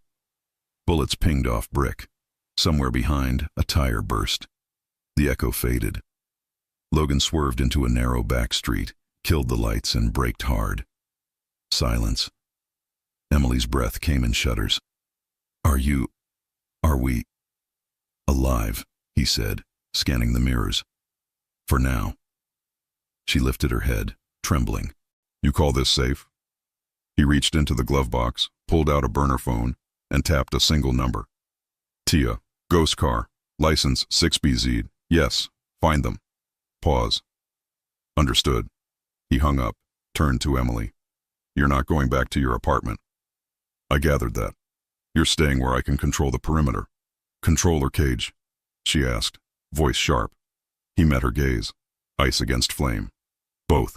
Bullets pinged off brick. Somewhere behind, a tire burst. The echo faded. Logan swerved into a narrow back street, killed the lights, and braked hard. Silence. Emily's breath came in shudders. Are we alive?" he said, scanning the mirrors. "For now." She lifted her head, trembling. "You call this safe?" He reached into the glove box, pulled out a burner phone, and tapped a single number. "Tia, ghost car, license 6BZ, yes, find them." Pause. "Understood." He hung up, turned to Emily. You're not going back to your apartment. I gathered that. You're staying where I can control the perimeter. Control or cage? She asked, voice sharp. He met her gaze. Ice against flame. Both.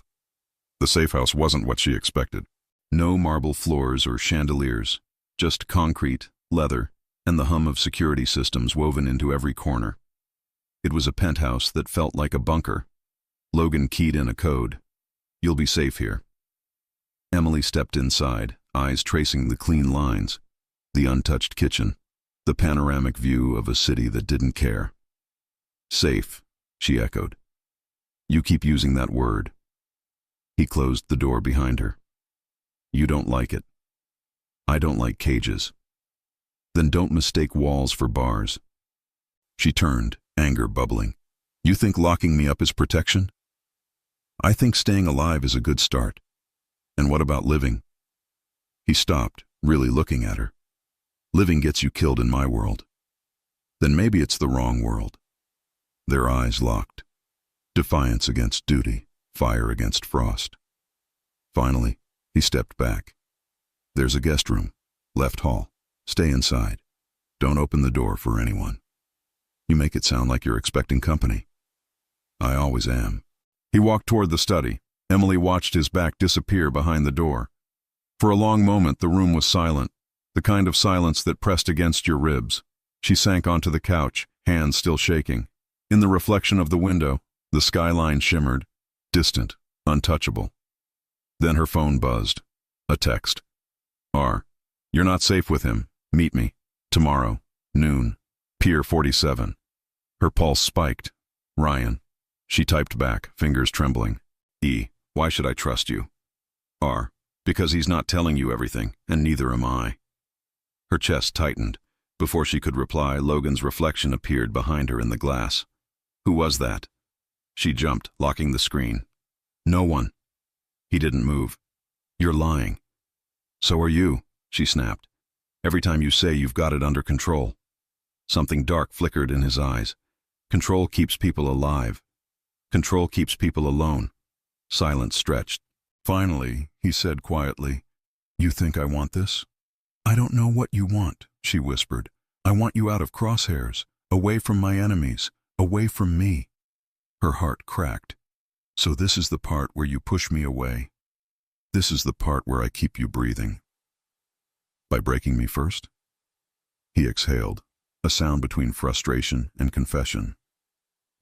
The safe house wasn't what she expected. No marble floors or chandeliers, just concrete, leather, and the hum of security systems woven into every corner. It was a penthouse that felt like a bunker. Logan keyed in a code. You'll be safe here. Emily stepped inside, eyes tracing the clean lines, the untouched kitchen, the panoramic view of a city that didn't care. Safe, she echoed. You keep using that word. He closed the door behind her. You don't like it. I don't like cages. Then don't mistake walls for bars. She turned, anger bubbling. You think locking me up is protection? I think staying alive is a good start. And what about living? He stopped, really looking at her. Living gets you killed in my world. Then maybe it's the wrong world. Their eyes locked. Defiance against duty, fire against frost. Finally, he stepped back. There's a guest room. Left hall. Stay inside. Don't open the door for anyone. You make it sound like you're expecting company. I always am. He walked toward the study. Emily watched his back disappear behind the door. For a long moment, the room was silent, the kind of silence that pressed against your ribs. She sank onto the couch, hands still shaking. In the reflection of the window, the skyline shimmered, distant, untouchable. Then her phone buzzed. A text. You're not safe with him. Meet me. Tomorrow. Noon. Pier 47. Her pulse spiked. Ryan. She typed back, fingers trembling. Why should I trust you? Because he's not telling you everything, and neither am I. Her chest tightened. Before she could reply, Logan's reflection appeared behind her in the glass. Who was that? She jumped, locking the screen. No one. He didn't move. You're lying. So are you, she snapped. Every time you say you've got it under control. Something dark flickered in his eyes. Control keeps people alive. Control keeps people alone. Silence stretched. Finally, he said quietly, You think I want this? I don't know what you want, she whispered. I want you out of crosshairs, away from my enemies, away from me. Her heart cracked. So this is the part where you push me away. This is the part where I keep you breathing. By breaking me first? He exhaled, a sound between frustration and confession.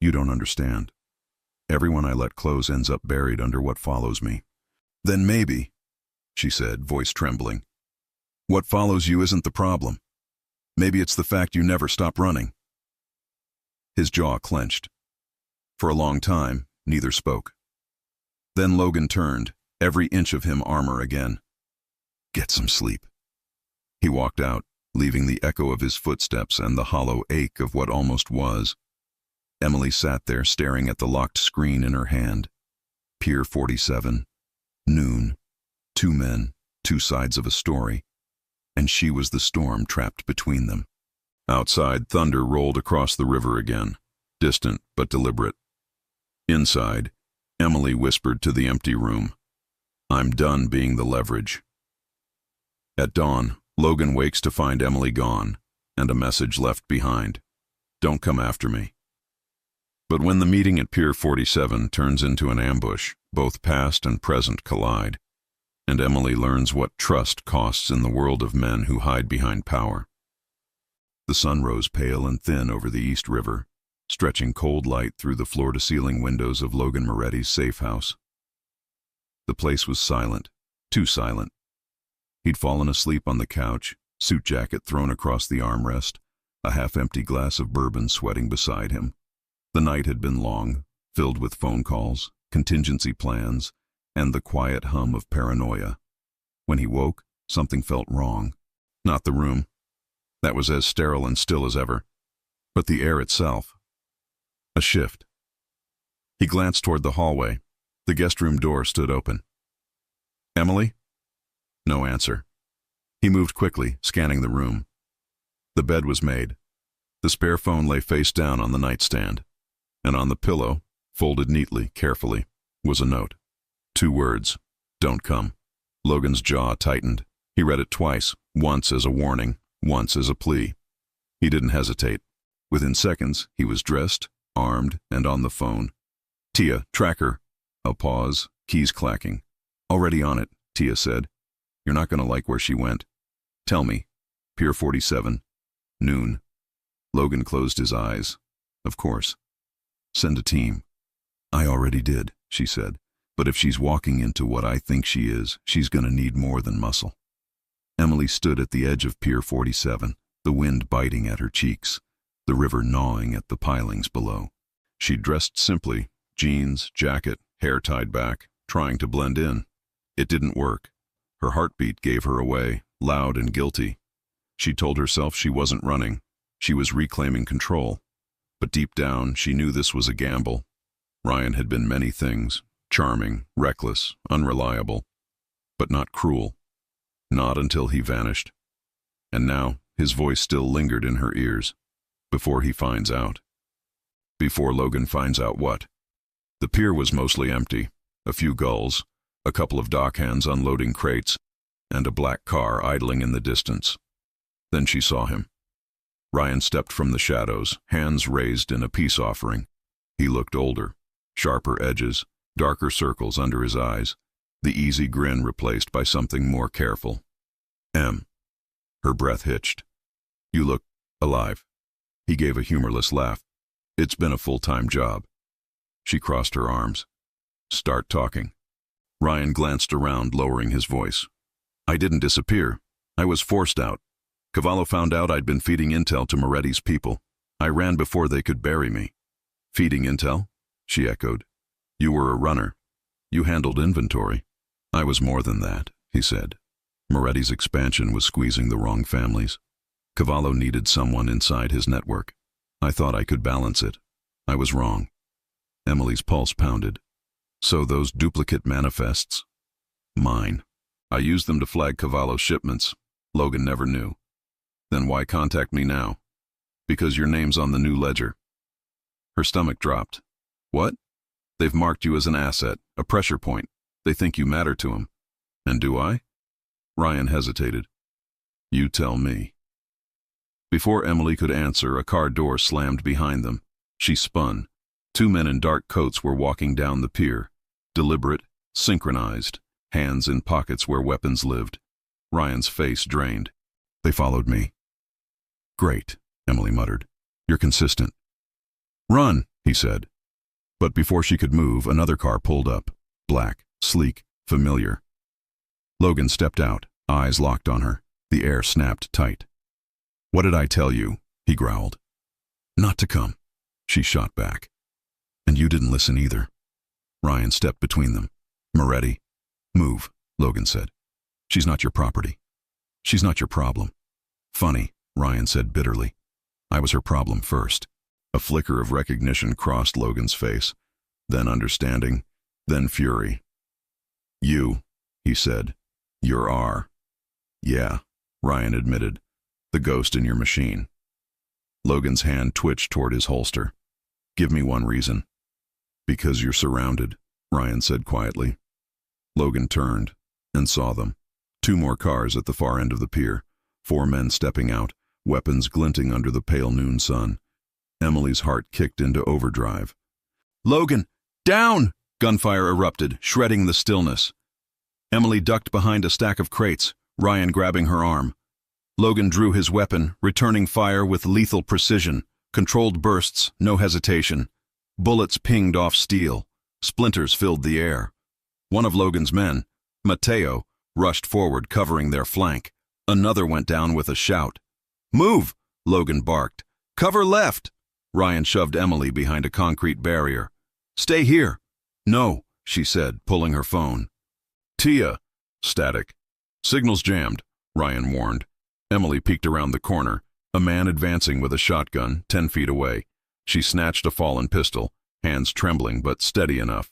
You don't understand. Everyone I let close ends up buried under what follows me. Then maybe, she said, voice trembling. What follows you isn't the problem. Maybe it's the fact you never stop running. His jaw clenched. For a long time, neither spoke. Then Logan turned, every inch of him armor again. Get some sleep. He walked out, leaving the echo of his footsteps and the hollow ache of what almost was. Emily sat there staring at the locked screen in her hand. Pier 47. Noon. 2 men, 2 sides of a story. And she was the storm trapped between them. Outside, thunder rolled across the river again, distant but deliberate. Inside, Emily whispered to the empty room, I'm done being the leverage. At dawn, Logan wakes to find Emily gone, and a message left behind. Don't come after me. But when the meeting at Pier 47 turns into an ambush, both past and present collide, and Emily learns what trust costs in the world of men who hide behind power. The sun rose pale and thin over the East River, stretching cold light through the floor-to-ceiling windows of Logan Moretti's safe house. The place was silent, too silent. He'd fallen asleep on the couch, suit jacket thrown across the armrest, a half-empty glass of bourbon sweating beside him. The night had been long, filled with phone calls, contingency plans, and the quiet hum of paranoia. When he woke, something felt wrong. Not the room. That was as sterile and still as ever. But the air itself. A shift. He glanced toward the hallway. The guest room door stood open. Emily? No answer. He moved quickly, scanning the room. The bed was made. The spare phone lay face down on the nightstand. And on the pillow, folded neatly, carefully, was a note. 2 words. Don't come. Logan's jaw tightened. He read it twice, once as a warning, once as a plea. He didn't hesitate. Within seconds, he was dressed, armed, and on the phone. Tia, tracker. A pause, keys clacking. Already on it, Tia said. You're not going to like where she went. Tell me. Pier 47. Noon. Logan closed his eyes. Of course. Send a team. I already did, she said. But if she's walking into what I think she is, she's going to need more than muscle. Emily stood at the edge of Pier 47, the wind biting at her cheeks, the river gnawing at the pilings below. She dressed simply, jeans, jacket, hair tied back, trying to blend in. It didn't work. Her heartbeat gave her away, loud and guilty. She told herself she wasn't running. She was reclaiming control. But deep down, she knew this was a gamble. Ryan had been many things, charming, reckless, unreliable, but not cruel. Not until he vanished. And now, his voice still lingered in her ears. Before he finds out. Before Logan finds out what? The pier was mostly empty. A few gulls, a couple of dockhands unloading crates, and a black car idling in the distance. Then she saw him. Ryan stepped from the shadows, hands raised in a peace offering. He looked older, sharper edges, darker circles under his eyes, the easy grin replaced by something more careful. Em. Her breath hitched. You look alive. He gave a humorless laugh. It's been a full-time job. She crossed her arms. Start talking. Ryan glanced around, lowering his voice. I didn't disappear. I was forced out. Cavallo found out I'd been feeding intel to Moretti's people. I ran before they could bury me. Feeding intel? She echoed. You were a runner. You handled inventory. I was more than that, he said. Moretti's expansion was squeezing the wrong families. Cavallo needed someone inside his network. I thought I could balance it. I was wrong. Emily's pulse pounded. So those duplicate manifests? Mine. I used them to flag Cavallo's shipments. Logan never knew. Then why contact me now? Because your name's on the new ledger. Her stomach dropped. What? They've marked you as an asset, a pressure point. They think you matter to them. And do I? Ryan hesitated. You tell me. Before Emily could answer, a car door slammed behind them. She spun. 2 men in dark coats were walking down the pier. Deliberate, synchronized, hands in pockets where weapons lived. Ryan's face drained. They followed me. Great, Emily muttered. You're consistent. Run, he said. But before she could move, another car pulled up. Black, sleek, familiar. Logan stepped out, eyes locked on her. The air snapped tight. What did I tell you? He growled. Not to come, she shot back. And you didn't listen either. Ryan stepped between them. Moretti. Move, Logan said. She's not your property. She's not your problem. Funny, Ryan said bitterly. I was her problem first. A flicker of recognition crossed Logan's face, then understanding, then fury. You, he said. You're R. Yeah, Ryan admitted. The ghost in your machine. Logan's hand twitched toward his holster. Give me one reason. Because you're surrounded, Ryan said quietly. Logan turned and saw them. 2 more cars at the far end of the pier. 4 men stepping out, weapons glinting under the pale noon sun. Emily's heart kicked into overdrive. Logan, down! Gunfire erupted, shredding the stillness. Emily ducked behind a stack of crates, Ryan grabbing her arm. Logan drew his weapon, returning fire with lethal precision. Controlled bursts, no hesitation. Bullets pinged off steel. Splinters filled the air. One of Logan's men, Mateo, rushed forward, covering their flank. Another went down with a shout. Move! Logan barked. Cover left! Ryan shoved Emily behind a concrete barrier. Stay here! No, she said, pulling her phone. Tia! Static. Signal's jammed, Ryan warned. Emily peeked around the corner, a man advancing with a shotgun 10 feet away. She snatched a fallen pistol, hands trembling but steady enough.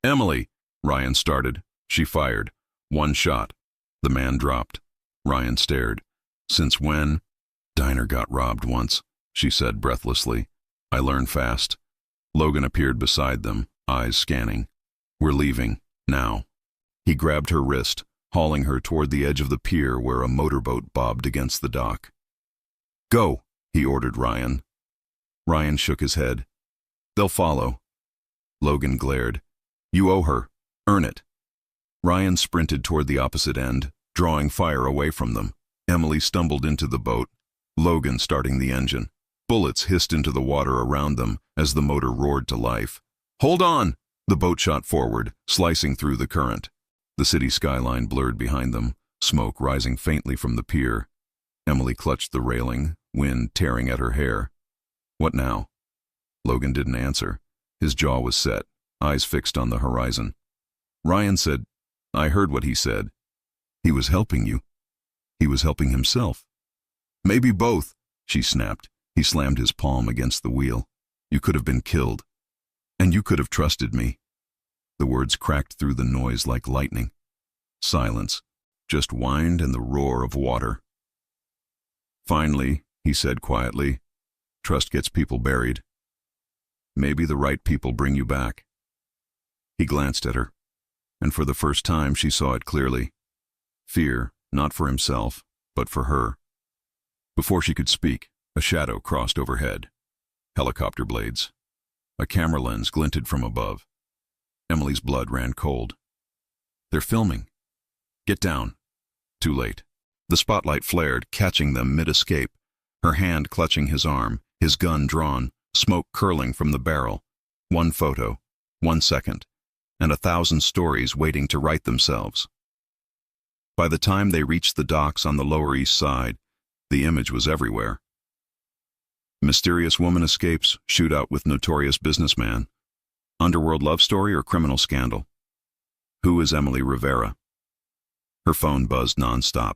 Emily! Ryan started. She fired. 1 shot. The man dropped. Ryan stared. Since when? Diner got robbed once, she said breathlessly. I learned fast. Logan appeared beside them, eyes scanning. We're leaving, now. He grabbed her wrist, hauling her toward the edge of the pier where a motorboat bobbed against the dock. "Go," he ordered Ryan. Ryan shook his head. "They'll follow." Logan glared. "You owe her. Earn it." Ryan sprinted toward the opposite end, drawing fire away from them. Emily stumbled into the boat, Logan starting the engine. Bullets hissed into the water around them as the motor roared to life. "Hold on!" The boat shot forward, slicing through the current. The city skyline blurred behind them, smoke rising faintly from the pier. Emily clutched the railing, wind tearing at her hair. What now? Logan didn't answer. His jaw was set, eyes fixed on the horizon. Ryan said, "I heard what he said. He was helping you. He was helping himself." "Maybe both," she snapped. He slammed his palm against the wheel. "You could have been killed. And you could have trusted me." The words cracked through the noise like lightning. Silence, just wind and the roar of water. "Finally," he said quietly, "trust gets people buried. Maybe the right people bring you back." He glanced at her, and for the first time she saw it clearly. Fear, not for himself, but for her. Before she could speak, a shadow crossed overhead. Helicopter blades. A camera lens glinted from above. Emily's blood ran cold. "They're filming. Get down." Too late. The spotlight flared, catching them mid-escape, her hand clutching his arm, his gun drawn, smoke curling from the barrel. One photo, 1 second, and 1,000 stories waiting to write themselves. By the time they reached the docks on the Lower East Side, the image was everywhere. Mysterious woman escapes, shootout with notorious businessman. Underworld love story or criminal scandal? Who is Emily Rivera? Her phone buzzed nonstop.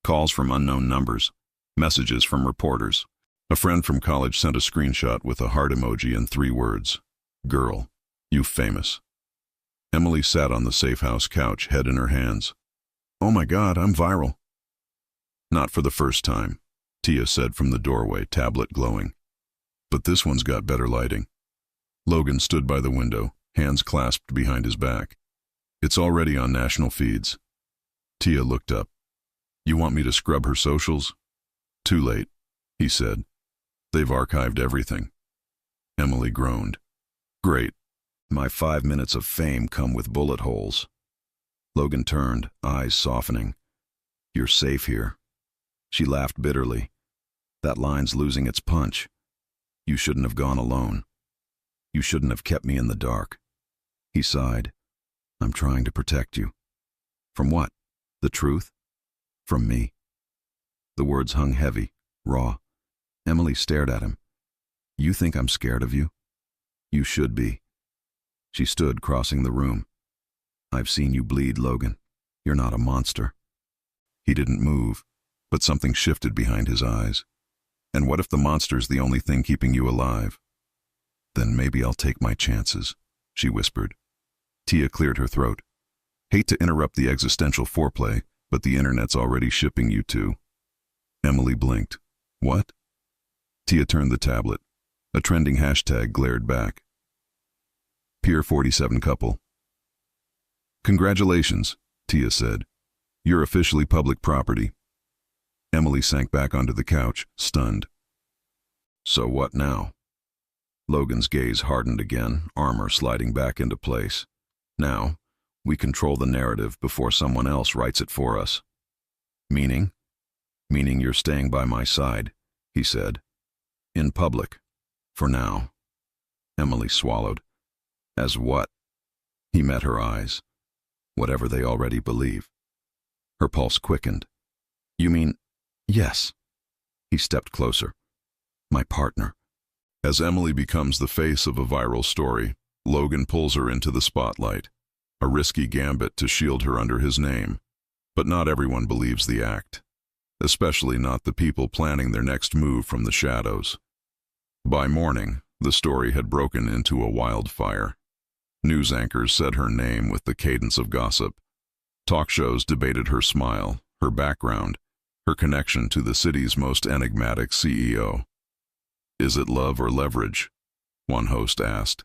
Calls from unknown numbers, messages from reporters. A friend from college sent a screenshot with a heart emoji and 3 words. "Girl, you famous." Emily sat on the safe house couch, head in her hands. "Oh my God, I'm viral." "Not for the first time," Tia said from the doorway, tablet glowing. "But this one's got better lighting." Logan stood by the window, hands clasped behind his back. "It's already on national feeds." Tia looked up. "You want me to scrub her socials?" "Too late," he said. "They've archived everything." Emily groaned. "Great. My 5 minutes of fame come with bullet holes." Logan turned, eyes softening. "You're safe here." She laughed bitterly. "That line's losing its punch. You shouldn't have gone alone. You shouldn't have kept me in the dark." He sighed. "I'm trying to protect you." "From what? The truth?" "From me." The words hung heavy, raw. Emily stared at him. "You think I'm scared of you? You should be." She stood, crossing the room. "I've seen you bleed, Logan. You're not a monster." He didn't move, but something shifted behind his eyes. "And what if the monster's the only thing keeping you alive?" "Then maybe I'll take my chances," she whispered. Tia cleared her throat. "Hate to interrupt the existential foreplay, but the internet's already shipping you two." Emily blinked. "What?" Tia turned the tablet. A trending hashtag glared back. Pier 47 couple. "Congratulations," Tia said. "You're officially public property." Emily sank back onto the couch, stunned. "So what now?" Logan's gaze hardened again, armor sliding back into place. "Now, we control the narrative before someone else writes it for us." "Meaning?" "Meaning you're staying by my side," he said. "In public. For now." Emily swallowed. "As what?" He met her eyes. "Whatever they already believe." Her pulse quickened. "You mean?" "Yes." He stepped closer. "My partner." As Emily becomes the face of a viral story, Logan pulls her into the spotlight. A risky gambit to shield her under his name. But not everyone believes the act. Especially not the people planning their next move from the shadows. By morning, the story had broken into a wildfire. News anchors said her name with the cadence of gossip. Talk shows debated her smile, her background, her connection to the city's most enigmatic CEO. "Is it love or leverage?" one host asked.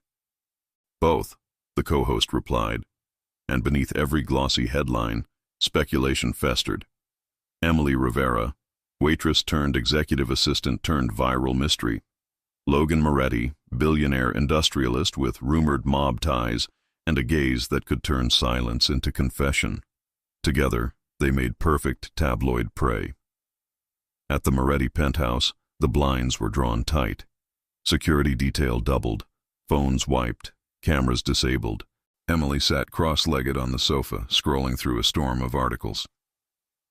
"Both," the co-host replied. and beneath every glossy headline, speculation festered. Emily Rivera, waitress turned executive assistant turned viral mystery. Logan Moretti, billionaire industrialist with rumored mob ties and a gaze that could turn silence into confession. Together, they made perfect tabloid prey. At the Moretti penthouse, the blinds were drawn tight. Security detail doubled, phones wiped, cameras disabled. Emily sat cross-legged on the sofa, scrolling through a storm of articles.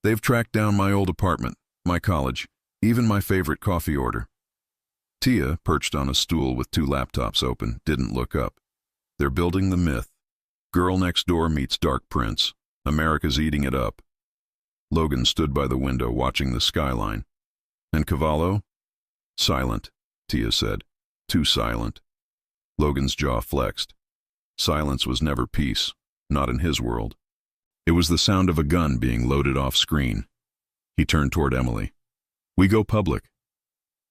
They've tracked down my old apartment, my college, even my favorite coffee order. Tia, perched on a stool with two laptops open, didn't look up. They're building the myth. Girl next door meets dark prince. America's eating it up. Logan stood by the window watching the skyline. And Cavallo? Silent, Tia said. Too silent. Logan's jaw flexed. Silence was never peace, not in his world. It was the sound of a gun being loaded off screen. He turned toward Emily. We go public.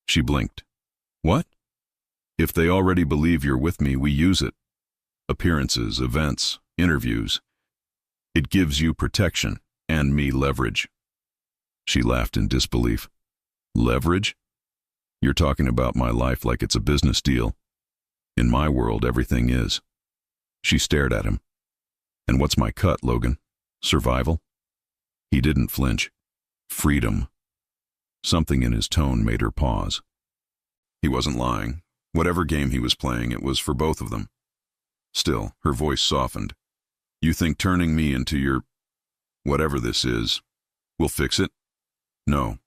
She blinked. What? If they already believe you're with me, we use it. Appearances, events, interviews. It gives you protection, and me leverage. She laughed in disbelief. Leverage? You're talking about my life like it's a business deal. In my world, everything is. She stared at him. And what's my cut, Logan? Survival? He didn't flinch. Freedom. Something in his tone made her pause. He wasn't lying. Whatever game he was playing, it was for both of them. Still, her voice softened. You think turning me into your... whatever this is, will fix it? No,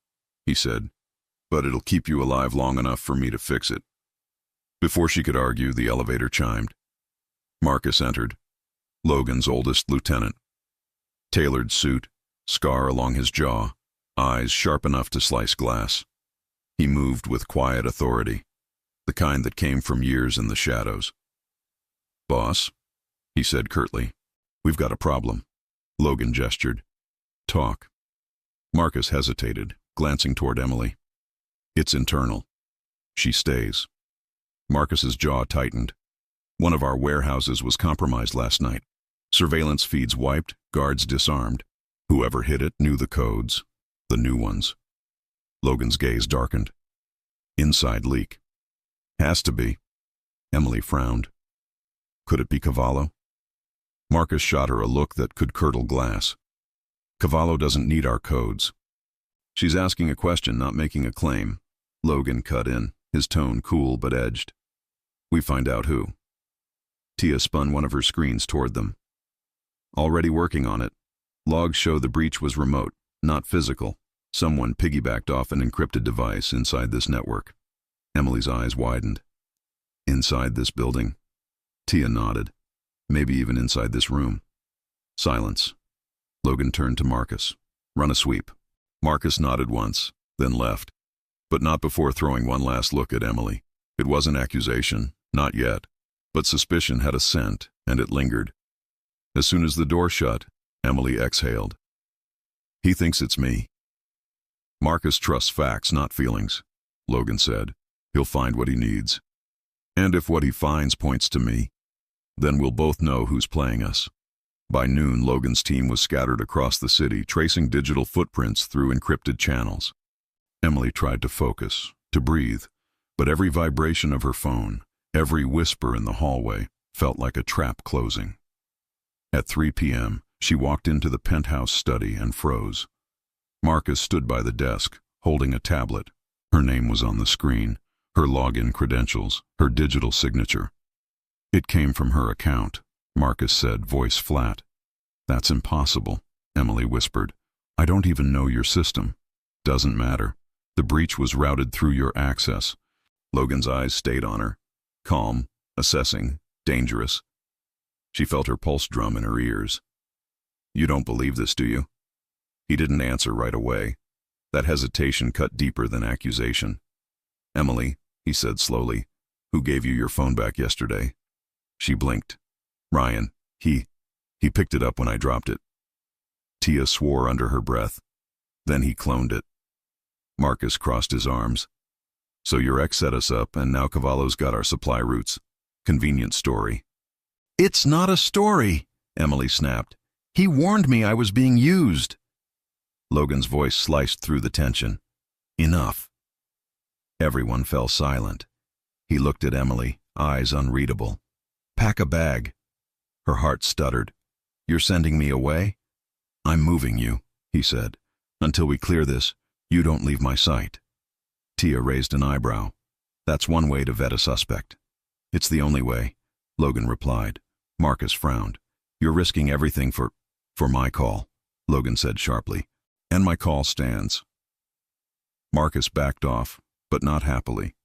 he said, but it'll keep you alive long enough for me to fix it. Before she could argue, the elevator chimed. Marcus entered, Logan's oldest lieutenant. Tailored suit, scar along his jaw, eyes sharp enough to slice glass. He moved with quiet authority, the kind that came from years in the shadows. Boss, he said curtly, we've got a problem. Logan gestured. Talk. Marcus hesitated, glancing toward Emily. It's internal. She stays. Marcus's jaw tightened. One of our warehouses was compromised last night. Surveillance feeds wiped, guards disarmed. Whoever hit it knew the codes, the new ones. Logan's gaze darkened. Inside leak. Has to be. Emily frowned. Could it be Cavallo? Marcus shot her a look that could curdle glass. Cavallo doesn't need our codes. She's asking a question, not making a claim. Logan cut in, his tone cool but edged. We find out who. Tia spun one of her screens toward them. Already working on it. Logs show the breach was remote, not physical. Someone piggybacked off an encrypted device inside this network. Emily's eyes widened. Inside this building? Tia nodded. Maybe even inside this room. Silence. Logan turned to Marcus. Run a sweep. Marcus nodded once, then left. But not before throwing one last look at Emily. It wasn't accusation, not yet. But suspicion had a scent, and it lingered. As soon as the door shut, Emily exhaled. He thinks it's me. Marcus trusts facts, not feelings, Logan said. He'll find what he needs. And if what he finds points to me, then we'll both know who's playing us. By noon, Logan's team was scattered across the city, tracing digital footprints through encrypted channels. Emily tried to focus, to breathe, but every vibration of her phone, every whisper in the hallway, felt like a trap closing. At 3 p.m., she walked into the penthouse study and froze. Marcus stood by the desk, holding a tablet. Her name was on the screen, her login credentials, her digital signature. It came from her account, Marcus said, voice flat. That's impossible, Emily whispered. I don't even know your system. Doesn't matter. The breach was routed through your access. Logan's eyes stayed on her. Calm, assessing, dangerous. She felt her pulse drum in her ears. You don't believe this, do you? He didn't answer right away. That hesitation cut deeper than accusation. Emily, he said slowly, who gave you your phone back yesterday? She blinked. Ryan, he picked it up when I dropped it. Tia swore under her breath. Then he cloned it. Marcus crossed his arms. So your ex set us up, and now Cavallo's got our supply routes. Convenient story. It's not a story, Emily snapped. "He warned me I was being used." Logan's voice sliced through the tension. "Enough." Everyone fell silent. He looked at Emily, eyes unreadable. "Pack a bag." Her heart stuttered. "You're sending me away?" "I'm moving you," he said. "Until we clear this, you don't leave my sight." Tia raised an eyebrow. "That's one way to vet a suspect." "It's the only way," Logan replied. Marcus frowned. "You're risking everything for my call," Logan said sharply. "And my call stands." Marcus backed off, but not happily.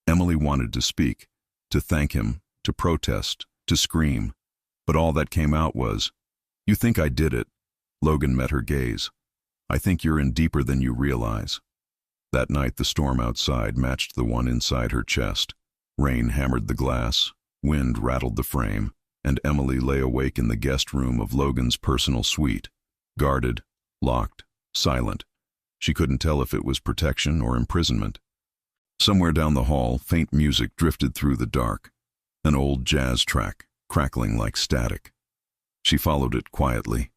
Emily wanted to speak, to thank him, to protest, to scream. But all that came out was, "You think I did it." Logan met her gaze. "I think you're in deeper than you realize." That night the storm outside matched the one inside her chest. Rain hammered the glass, wind rattled the frame, and Emily lay awake in the guest room of Logan's personal suite, guarded, locked, silent. She couldn't tell if it was protection or imprisonment. Somewhere down the hall, faint music drifted through the dark, an old jazz track, crackling like static. She followed it quietly,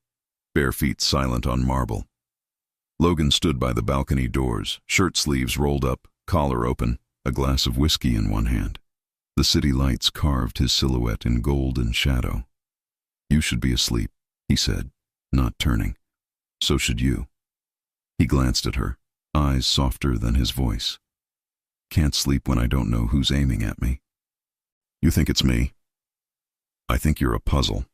bare feet silent on marble. Logan stood by the balcony doors, shirt sleeves rolled up, collar open, a glass of whiskey in one hand. The city lights carved his silhouette in gold and shadow. "You should be asleep," he said, not turning. "So should you." He glanced at her, eyes softer than his voice. "Can't sleep when I don't know who's aiming at me." "You think it's me?" "I think you're a puzzle.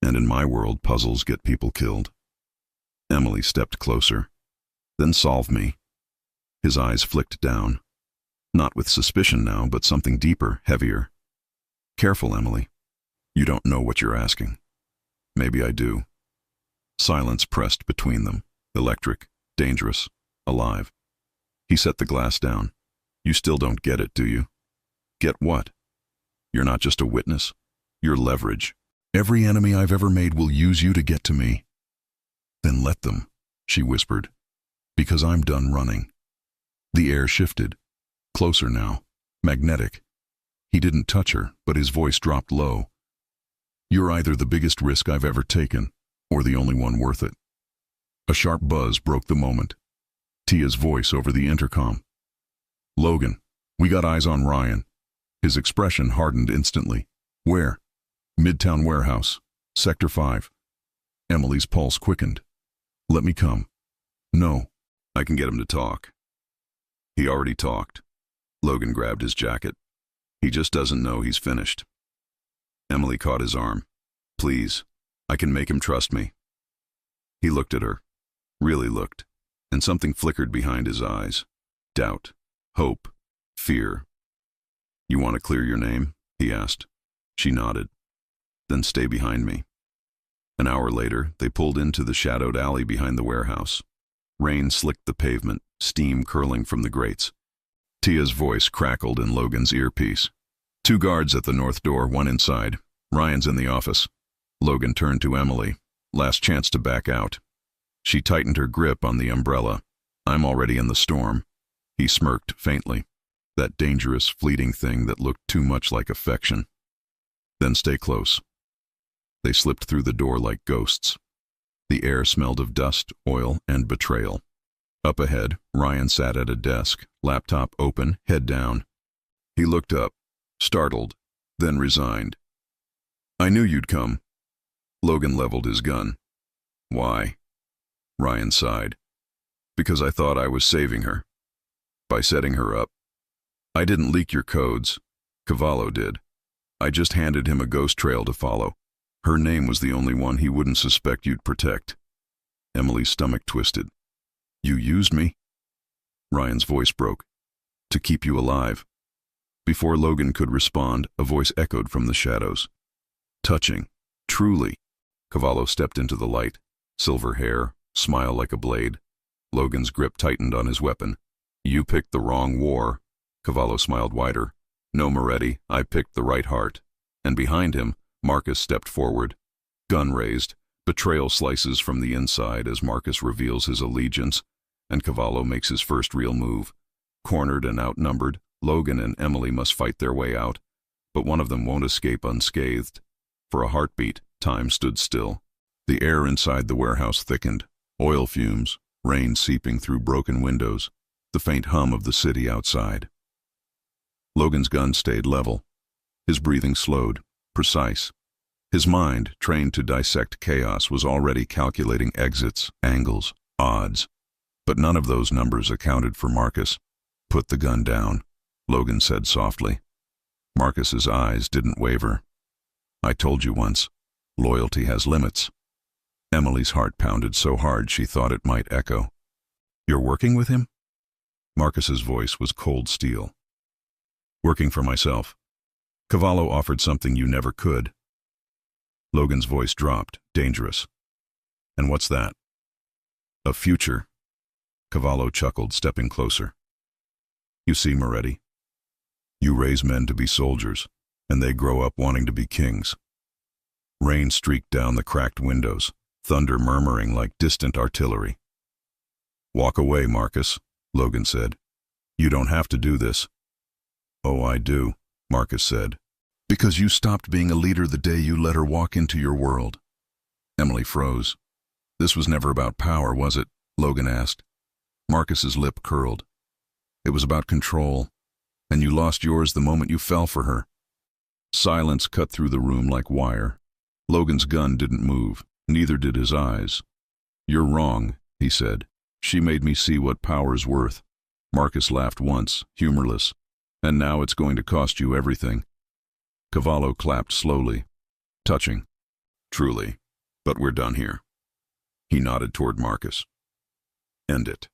And in my world, puzzles get people killed." Emily stepped closer. "Then solve me." His eyes flicked down. Not with suspicion now, but something deeper, heavier. "Careful, Emily. You don't know what you're asking." "Maybe I do." Silence pressed between them, electric, dangerous, alive. He set the glass down. "You still don't get it, do you?" "Get what?" "You're not just a witness. You're leverage. Every enemy I've ever made will use you to get to me." "Then let them," she whispered, "because I'm done running." The air shifted. Closer now, magnetic. He didn't touch her, but his voice dropped low. "You're either the biggest risk I've ever taken, or the only one worth it." A sharp buzz broke the moment. Tia's voice over the intercom. "Logan, we got eyes on Ryan." His expression hardened instantly. "Where?" "Midtown Warehouse, Sector 5. Emily's pulse quickened. "Let me come." "No." "I can get him to talk." He already talked. Logan grabbed his jacket. "He just doesn't know he's finished." Emily caught his arm. "Please, I can make him trust me." He looked at her, really looked, and something flickered behind his eyes. Doubt, hope, fear. "You want to clear your name?" he asked. She nodded. "Then stay behind me." An hour later, they pulled into the shadowed alley behind the warehouse. Rain slicked the pavement, steam curling from the grates. Tia's voice crackled in Logan's earpiece. "2 guards at the north door, 1 inside. Ryan's in the office." Logan turned to Emily. "Last chance to back out." She tightened her grip on the umbrella. "I'm already in the storm." He smirked faintly. That dangerous, fleeting thing that looked too much like affection. "Then stay close." They slipped through the door like ghosts. The air smelled of dust, oil, and betrayal. Up ahead, Ryan sat at a desk, laptop open, head down. He looked up, startled, then resigned. "I knew you'd come." Logan leveled his gun. "Why?" Ryan sighed. "Because I thought I was saving her. By setting her up. I didn't leak your codes. Cavallo did. I just handed him a ghost trail to follow. Her name was the only one he wouldn't suspect you'd protect." Emily's stomach twisted. "You used me?" Ryan's voice broke. "To keep you alive." Before Logan could respond, a voice echoed from the shadows. "Touching. Truly." Cavallo stepped into the light. Silver hair, smile like a blade. Logan's grip tightened on his weapon. "You picked the wrong war." Cavallo smiled wider. "No, Moretti, I picked the right heart." And behind him, Marcus stepped forward. Gun raised. Betrayal slices from the inside as Marcus reveals his allegiance, and Cavallo makes his first real move. Cornered and outnumbered, Logan and Emily must fight their way out, but one of them won't escape unscathed. For a heartbeat, Time stood still. The air inside the warehouse thickened. Oil fumes, rain seeping through broken windows, the faint hum of the city outside. Logan's gun stayed level. His breathing slowed, precise. His mind, trained to dissect chaos, was already calculating exits, angles, odds. But none of those numbers accounted for Marcus. "Put the gun down," Logan said softly. Marcus's eyes didn't waver. "I told you once, loyalty has limits." Emily's heart pounded so hard she thought it might echo. "You're working with him?" Marcus's voice was cold steel. "Working for myself. Cavallo offered something you never could." Logan's voice dropped, dangerous. "And what's that?" "A future." Cavallo chuckled, stepping closer. "You see, Moretti, you raise men to be soldiers, and they grow up wanting to be kings." Rain streaked down the cracked windows, thunder murmuring like distant artillery. "Walk away, Marcus," Logan said. "You don't have to do this." "Oh, I do," Marcus said. "Because you stopped being a leader the day you let her walk into your world." Emily froze. "This was never about power, was it?" Logan asked. Marcus's lip curled. "It was about control, and you lost yours the moment you fell for her." Silence cut through the room like wire. Logan's gun didn't move, neither did his eyes. "You're wrong," he said. "She made me see what power's worth." Marcus laughed once, humorless. "And now it's going to cost you everything." Cavallo clapped slowly. "Touching. Truly. But we're done here." He nodded toward Marcus. "End it."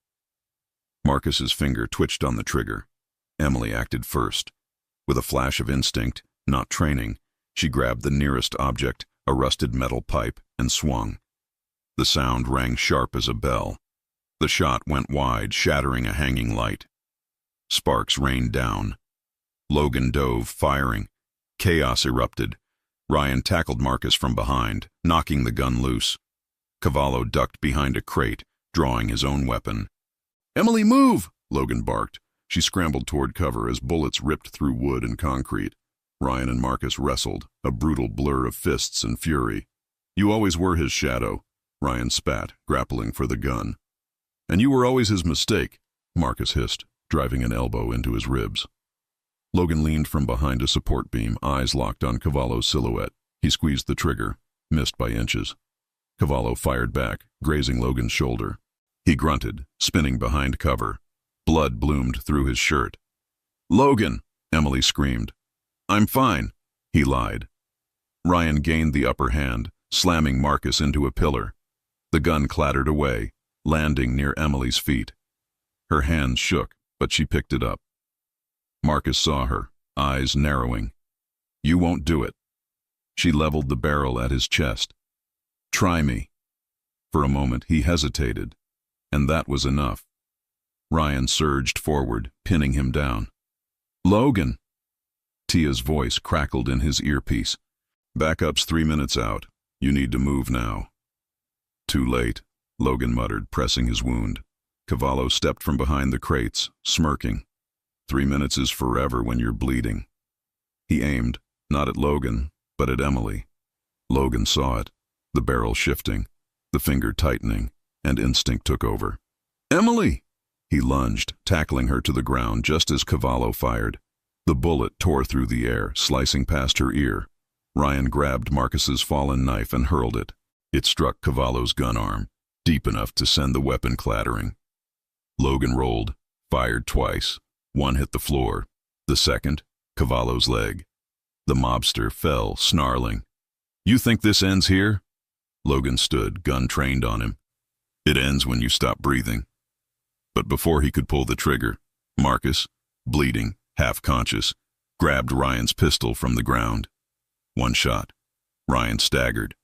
Marcus's finger twitched on the trigger. Emily acted first. With a flash of instinct, not training, she grabbed the nearest object, a rusted metal pipe, and swung. The sound rang sharp as a bell. The shot went wide, shattering a hanging light. Sparks rained down. Logan dove, firing. Chaos erupted. Ryan tackled Marcus from behind, knocking the gun loose. Cavallo ducked behind a crate, drawing his own weapon. "Emily, move!" Logan barked. She scrambled toward cover as bullets ripped through wood and concrete. Ryan and Marcus wrestled, a brutal blur of fists and fury. "You always were his shadow," Ryan spat, grappling for the gun. "And you were always his mistake," Marcus hissed, driving an elbow into his ribs. Logan leaned from behind a support beam, eyes locked on Cavallo's silhouette. He squeezed the trigger, missed by inches. Cavallo fired back, grazing Logan's shoulder. He grunted, spinning behind cover. Blood bloomed through his shirt. "Logan!" Emily screamed. "I'm fine," he lied. Ryan gained the upper hand, slamming Marcus into a pillar. The gun clattered away, landing near Emily's feet. Her hands shook, but she picked it up. Marcus saw her, eyes narrowing. "You won't do it." She leveled the barrel at his chest. "Try me." For a moment he hesitated, and that was enough. Ryan surged forward, pinning him down. "Logan!" Tia's voice crackled in his earpiece. "Backup's 3 minutes out. You need to move now." "Too late," Logan muttered, pressing his wound. Cavallo stepped from behind the crates, smirking. 3 minutes is forever when you're bleeding." He aimed, not at Logan, but at Emily. Logan saw it, the barrel shifting, the finger tightening, and instinct took over. "Emily!" He lunged, tackling her to the ground just as Cavallo fired. The bullet tore through the air, slicing past her ear. Ryan grabbed Marcus's fallen knife and hurled it. It struck Cavallo's gun arm, deep enough to send the weapon clattering. Logan rolled, fired twice. One hit the floor. The second, Cavallo's leg. The mobster fell, snarling. "You think this ends here?" Logan stood, gun trained on him. "It ends when you stop breathing." But before he could pull the trigger, Marcus, bleeding, half-conscious, grabbed Ryan's pistol from the ground. One shot. Ryan staggered.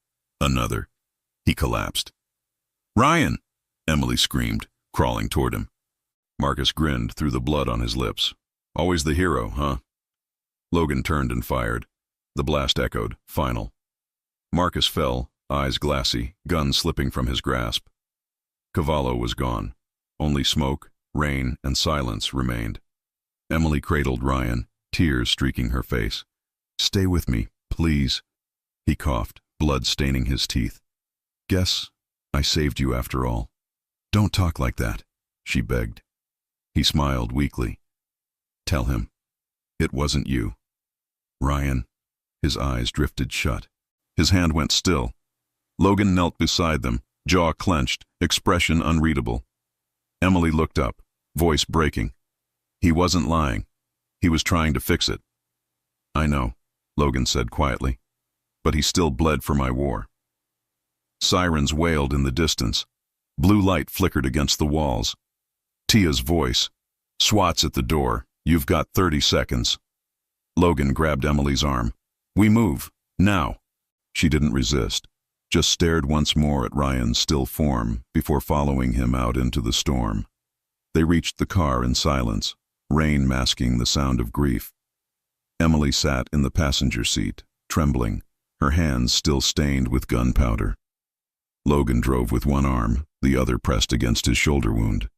Another. He collapsed. "Ryan!" Emily screamed, crawling toward him. Marcus grinned through the blood on his lips. "Always the hero, huh?" Logan turned and fired. The blast echoed, final. Marcus fell, eyes glassy, gun slipping from his grasp. Cavallo was gone. Only smoke, rain, and silence remained. Emily cradled Ryan, tears streaking her face. "Stay with me, please." He coughed, blood staining his teeth. Guess I saved you after all. Don't talk like that, she begged. He smiled weakly. Tell him. It wasn't you. Ryan. His eyes drifted shut. His hand went still. Logan knelt beside them, jaw clenched, expression unreadable. Emily looked up, voice breaking. He wasn't lying. He was trying to fix it. I know, Logan said quietly, but he still bled for my war. Sirens wailed in the distance. Blue light flickered against the walls. Tia's voice. SWAT's at the door. You've got 30 seconds. Logan grabbed Emily's arm. We move. Now. She didn't resist, just stared once more at Ryan's still form before following him out into the storm. They reached the car in silence, rain masking the sound of grief. Emily sat in the passenger seat, trembling, her hands still stained with gunpowder. Logan drove with one arm, the other pressed against his shoulder wound.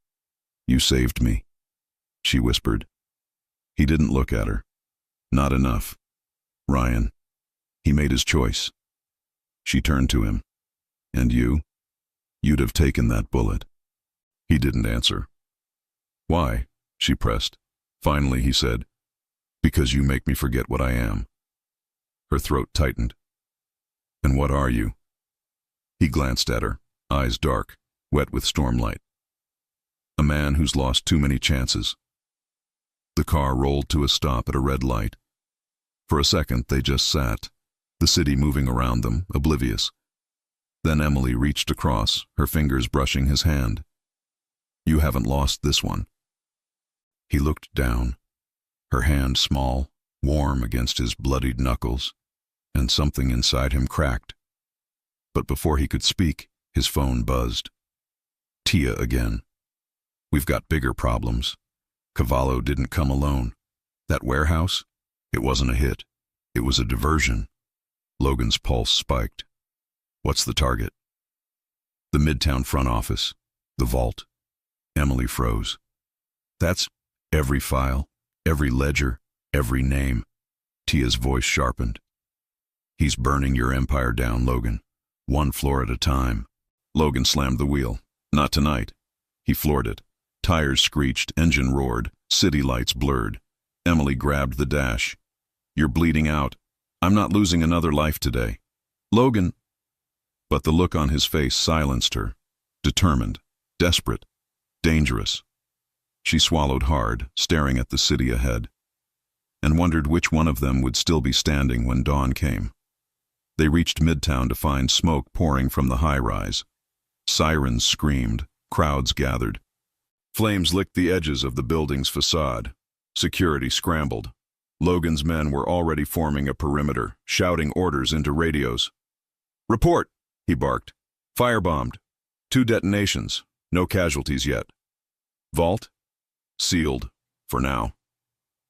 You saved me, she whispered. He didn't look at her. Not enough. Ryan. He made his choice. She turned to him. And you? You'd have taken that bullet. He didn't answer. Why? She pressed. Finally, he said, because you make me forget what I am. Her throat tightened. And what are you? He glanced at her, eyes dark, wet with stormlight. A man who's lost too many chances. The car rolled to a stop at a red light. For a second, they just sat, the city moving around them, oblivious. Then Emily reached across, her fingers brushing his hand. You haven't lost this one. He looked down, her hand small, warm against his bloodied knuckles, and something inside him cracked. But before he could speak, his phone buzzed. Tia again. We've got bigger problems. Cavallo didn't come alone. That warehouse? It wasn't a hit. It was a diversion. Logan's pulse spiked. What's the target? The Midtown front office. The vault. Emily froze. That's every file, every ledger, every name. Tia's voice sharpened. He's burning your empire down, Logan. One floor at a time. Logan slammed the wheel. Not tonight. He floored it. Tires screeched, engine roared, city lights blurred. Emily grabbed the dash. You're bleeding out. I'm not losing another life today. Logan. But the look on his face silenced her. Determined, desperate, dangerous. She swallowed hard, staring at the city ahead, and wondered which one of them would still be standing when dawn came. They reached Midtown to find smoke pouring from the high-rise. Sirens screamed, crowds gathered. Flames licked the edges of the building's facade. Security scrambled. Logan's men were already forming a perimeter, shouting orders into radios. Report, he barked. Firebombed. 2 detonations. No casualties yet. Vault? Sealed, for now.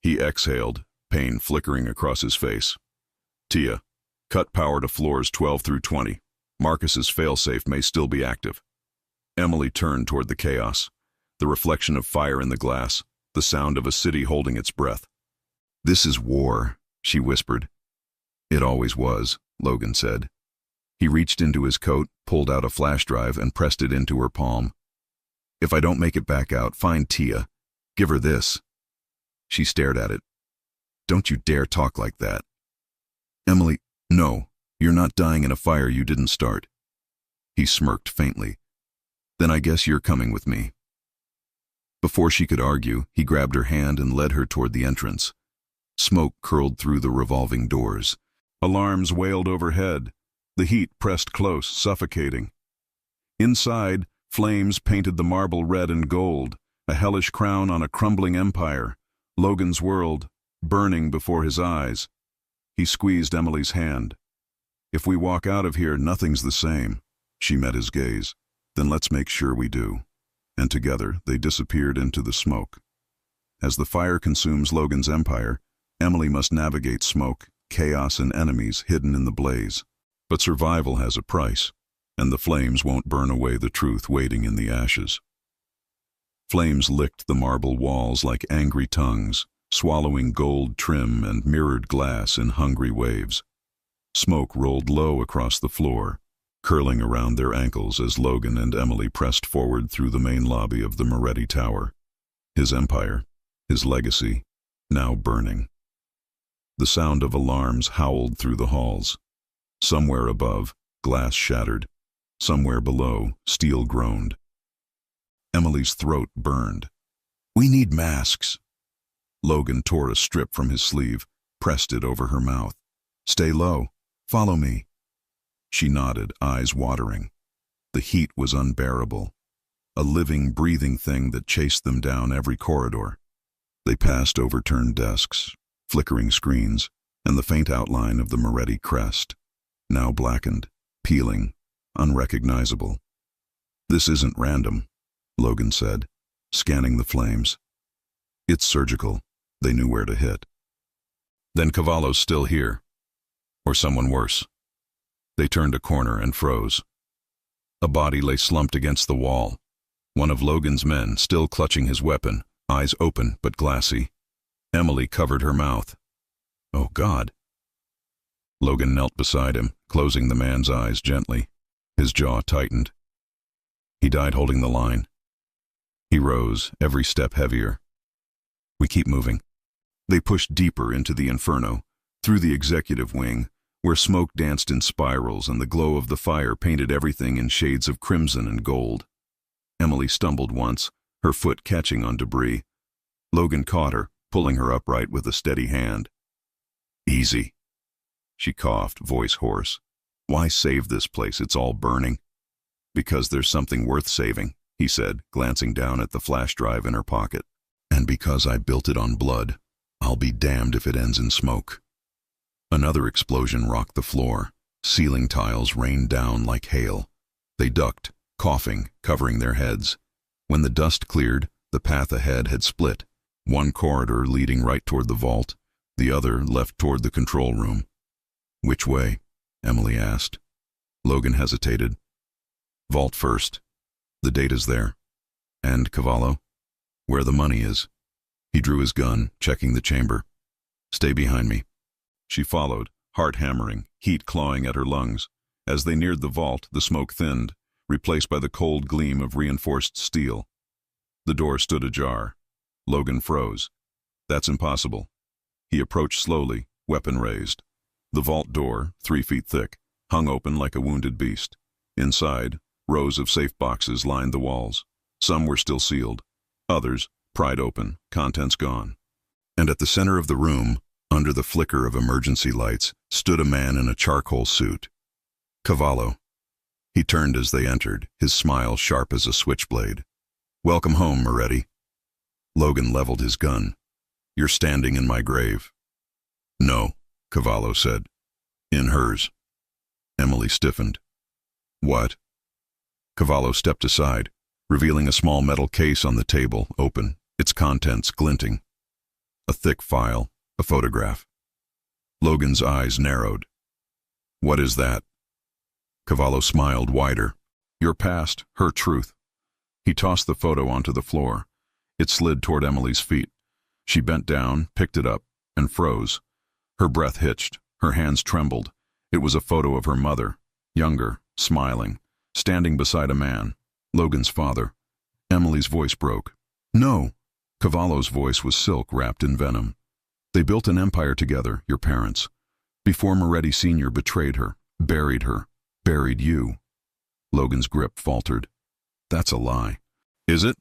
He exhaled, pain flickering across his face. Tia, cut power to floors 12 through 20. Marcus's failsafe may still be active. Emily turned toward the chaos, the reflection of fire in the glass, the sound of a city holding its breath. This is war, she whispered. It always was, Logan said. He reached into his coat, pulled out a flash drive, and pressed it into her palm. If I don't make it back out, find Tia. Give her this. She stared at it. Don't you dare talk like that. Emily, no, you're not dying in a fire you didn't start. He smirked faintly. Then I guess you're coming with me. Before she could argue, he grabbed her hand and led her toward the entrance. Smoke curled through the revolving doors. Alarms wailed overhead. The heat pressed close, suffocating. Inside, flames painted the marble red and gold, a hellish crown on a crumbling empire, Logan's world, burning before his eyes. He squeezed Emily's hand. If we walk out of here, nothing's the same. She met his gaze. Then let's make sure we do. And together, they disappeared into the smoke. As the fire consumes Logan's empire, Emily must navigate smoke, chaos, and enemies hidden in the blaze. But survival has a price, and the flames won't burn away the truth waiting in the ashes. Flames licked the marble walls like angry tongues, swallowing gold trim and mirrored glass in hungry waves. Smoke rolled low across the floor, curling around their ankles as Logan and Emily pressed forward through the main lobby of the Moretti Tower. His empire, his legacy, now burning. The sound of alarms howled through the halls. Somewhere above, glass shattered. Somewhere below, steel groaned. Emily's throat burned. "We need masks." Logan tore a strip from his sleeve, pressed it over her mouth. "Stay low. Follow me." She nodded, eyes watering. The heat was unbearable. A living, breathing thing that chased them down every corridor. They passed overturned desks, flickering screens, and the faint outline of the Moretti crest, now blackened, peeling, unrecognizable. "This isn't random," Logan said, scanning the flames. "It's surgical." They knew where to hit. "Then Cavallo's still here. Or someone worse." They turned a corner and froze. A body lay slumped against the wall. One of Logan's men, still clutching his weapon, eyes open but glassy. Emily covered her mouth. "Oh, God." Logan knelt beside him, closing the man's eyes gently. His jaw tightened. He died holding the line. He rose, every step heavier. "We keep moving." They pushed deeper into the inferno, through the executive wing, where smoke danced in spirals and the glow of the fire painted everything in shades of crimson and gold. Emily stumbled once, her foot catching on debris. Logan caught her, pulling her upright with a steady hand. "Easy." She coughed, voice hoarse. "Why save this place? It's all burning." "Because there's something worth saving," he said, glancing down at the flash drive in her pocket. "And because I built it on blood, I'll be damned if it ends in smoke." Another explosion rocked the floor. Ceiling tiles rained down like hail. They ducked, coughing, covering their heads. When the dust cleared, the path ahead had split. One corridor leading right toward the vault, the other left toward the control room. "Which way?" Emily asked. Logan hesitated. "Vault first. The data's there. And Cavallo? Where the money is." He drew his gun, checking the chamber. "Stay behind me." She followed, heart hammering, heat clawing at her lungs. As they neared the vault, the smoke thinned, replaced by the cold gleam of reinforced steel. The door stood ajar. Logan froze. "That's impossible." He approached slowly, weapon raised. The vault door, 3 feet thick, hung open like a wounded beast. Inside, rows of safe boxes lined the walls. Some were still sealed. Others, pried open, contents gone. And at the center of the room, under the flicker of emergency lights, stood a man in a charcoal suit. Cavallo. He turned as they entered, his smile sharp as a switchblade. "Welcome home, Moretti." Logan leveled his gun. "You're standing in my grave." "No," Cavallo said. "In hers." Emily stiffened. "What?" Cavallo stepped aside, revealing a small metal case on the table, open, its contents glinting. A thick file, a photograph. Logan's eyes narrowed. "What is that?" Cavallo smiled wider. "Your past, her truth." He tossed the photo onto the floor. It slid toward Emily's feet. She bent down, picked it up, and froze. Her breath hitched, her hands trembled. It was a photo of her mother, younger, smiling, standing beside a man, Logan's father. Emily's voice broke. "No!" Cavallo's voice was silk wrapped in venom. "They built an empire together, your parents. Before Moretti Sr. betrayed her, buried you." Logan's grip faltered. "That's a lie." "Is it?"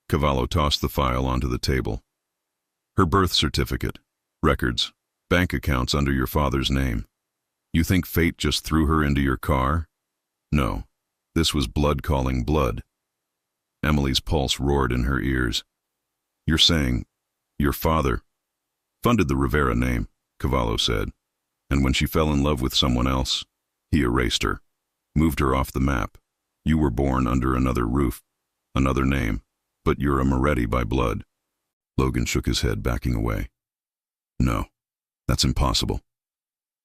Cavallo tossed the file onto the table. "Her birth certificate, records, bank accounts under your father's name. You think fate just threw her into your car? No, this was blood calling blood." Emily's pulse roared in her ears. "You're saying your father funded the Rivera name," Cavallo said, "and when she fell in love with someone else, he erased her, moved her off the map. You were born under another roof, another name, but you're a Moretti by blood." Logan shook his head, backing away. "No, that's impossible."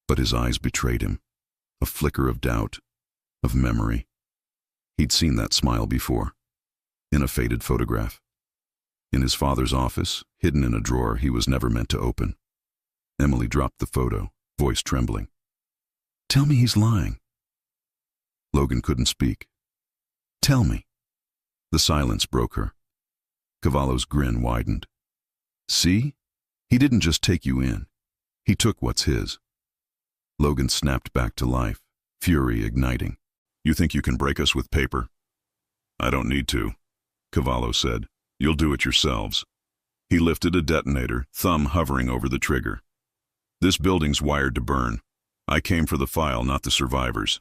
But his eyes betrayed him. A flicker of doubt, of memory. He'd seen that smile before, in a faded photograph. In his father's office, hidden in a drawer he was never meant to open. Emily dropped the photo, voice trembling. Tell me he's lying. Logan couldn't speak. Tell me. The silence broke her. Cavallo's grin widened. See? He didn't just take you in. He took what's his. Logan snapped back to life, fury igniting. You think you can break us with paper? I don't need to, Cavallo said. You'll do it yourselves. He lifted a detonator, thumb hovering over the trigger. This building's wired to burn. I came for the file, not the survivors.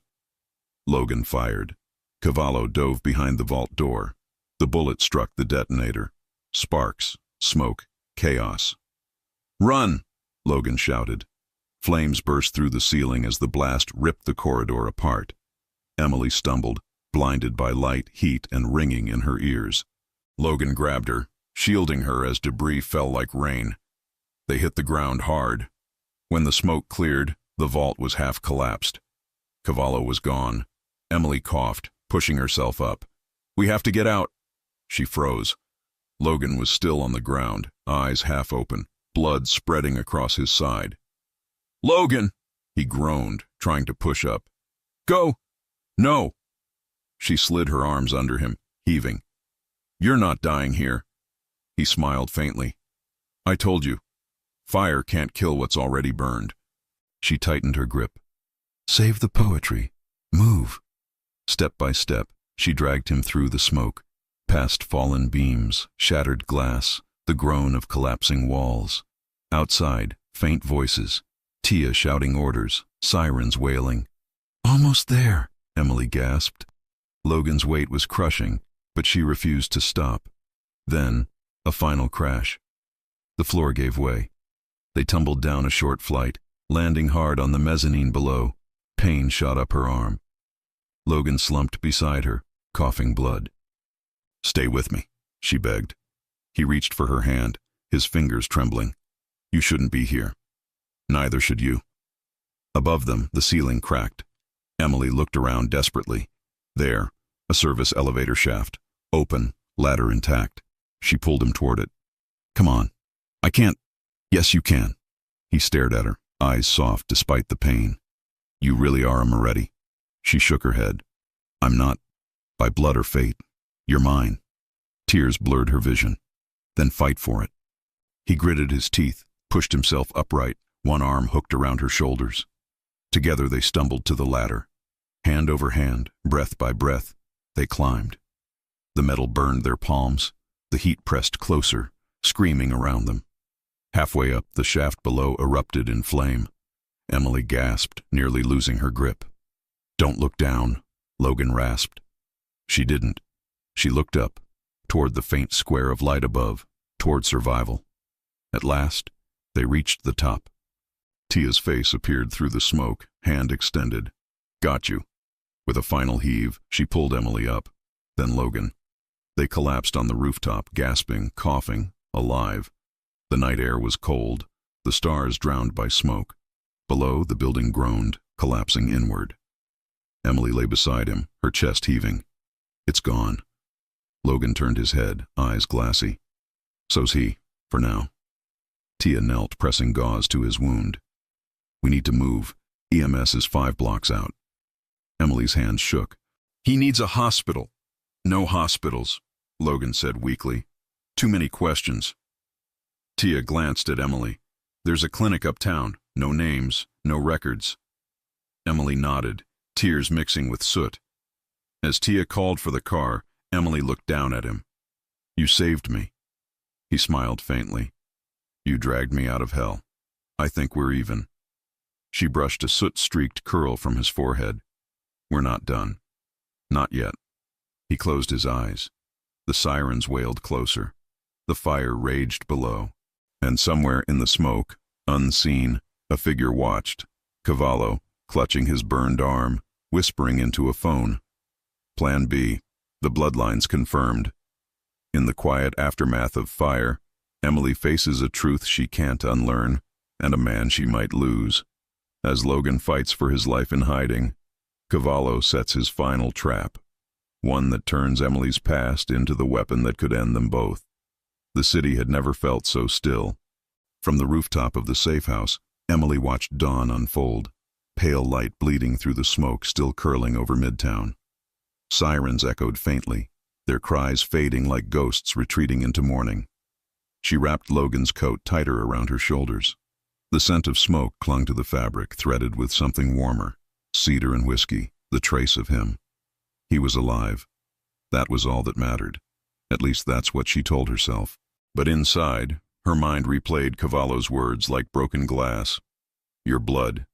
Logan fired. Cavallo dove behind the vault door. The bullet struck the detonator. Sparks, smoke, chaos. Run! Logan shouted. Flames burst through the ceiling as the blast ripped the corridor apart. Emily stumbled, blinded by light, heat, and ringing in her ears. Logan grabbed her, shielding her as debris fell like rain. They hit the ground hard. When the smoke cleared, the vault was half collapsed. Cavallo was gone. Emily coughed, pushing herself up. We have to get out. She froze. Logan was still on the ground, eyes half open, blood spreading across his side. Logan! He groaned, trying to push up. Go! No! She slid her arms under him, heaving. You're not dying here. He smiled faintly. I told you. Fire can't kill what's already burned. She tightened her grip. Save the poetry. Move. Step by step, she dragged him through the smoke, past fallen beams, shattered glass, the groan of collapsing walls. Outside, faint voices, Tia shouting orders, sirens wailing. Almost there, Emily gasped. Logan's weight was crushing, but she refused to stop. Then, a final crash. The floor gave way. They tumbled down a short flight, landing hard on the mezzanine below. Pain shot up her arm. Logan slumped beside her, coughing blood. Stay with me, she begged. He reached for her hand, his fingers trembling. You shouldn't be here. Neither should you. Above them, the ceiling cracked. Emily looked around desperately. There, a service elevator shaft, open, ladder intact. She pulled him toward it. Come on. I can't. Yes, you can. He stared at her, eyes soft despite the pain. You really are a Moretti. She shook her head. I'm not. By blood or fate. You're mine. Tears blurred her vision. Then fight for it. He gritted his teeth, pushed himself upright, one arm hooked around her shoulders. Together they stumbled to the ladder. Hand over hand, breath by breath, they climbed. The metal burned their palms. The heat pressed closer, screaming around them. Halfway up, the shaft below erupted in flame. Emily gasped, nearly losing her grip. Don't look down, Logan rasped. She didn't. She looked up, toward the faint square of light above, toward survival. At last, they reached the top. Tia's face appeared through the smoke, hand extended. Got you. With a final heave, she pulled Emily up, then Logan. They collapsed on the rooftop, gasping, coughing, alive. The night air was cold, the stars drowned by smoke. Below, the building groaned, collapsing inward. Emily lay beside him, her chest heaving. It's gone. Logan turned his head, eyes glassy. So's he, for now. Tia knelt, pressing gauze to his wound. We need to move. EMS is 5 blocks out. Emily's hands shook. He needs a hospital. No hospitals, Logan said weakly. Too many questions. Tia glanced at Emily. There's a clinic uptown. No names, no records. Emily nodded, tears mixing with soot. As Tia called for the car, Emily looked down at him. You saved me. He smiled faintly. You dragged me out of hell. I think we're even. She brushed a soot-streaked curl from his forehead. We're not done. Not yet. He closed his eyes. The sirens wailed closer. The fire raged below. And somewhere in the smoke, unseen, a figure watched. Cavallo, clutching his burned arm, whispering into a phone. Plan B. The bloodlines confirmed. In the quiet aftermath of fire, Emily faces a truth she can't unlearn, and a man she might lose. As Logan fights for his life in hiding, Cavallo sets his final trap, one that turns Emily's past into the weapon that could end them both. The city had never felt so still. From the rooftop of the safe house, Emily watched dawn unfold. pale light bleeding through the smoke still curling over Midtown. Sirens echoed faintly, their cries fading like ghosts retreating into morning. She wrapped Logan's coat tighter around her shoulders. The scent of smoke clung to the fabric, threaded with something warmer, cedar and whiskey, the trace of him. He was alive. That was all that mattered. At least that's what she told herself. But inside, her mind replayed Cavallo's words like broken glass. Your blood,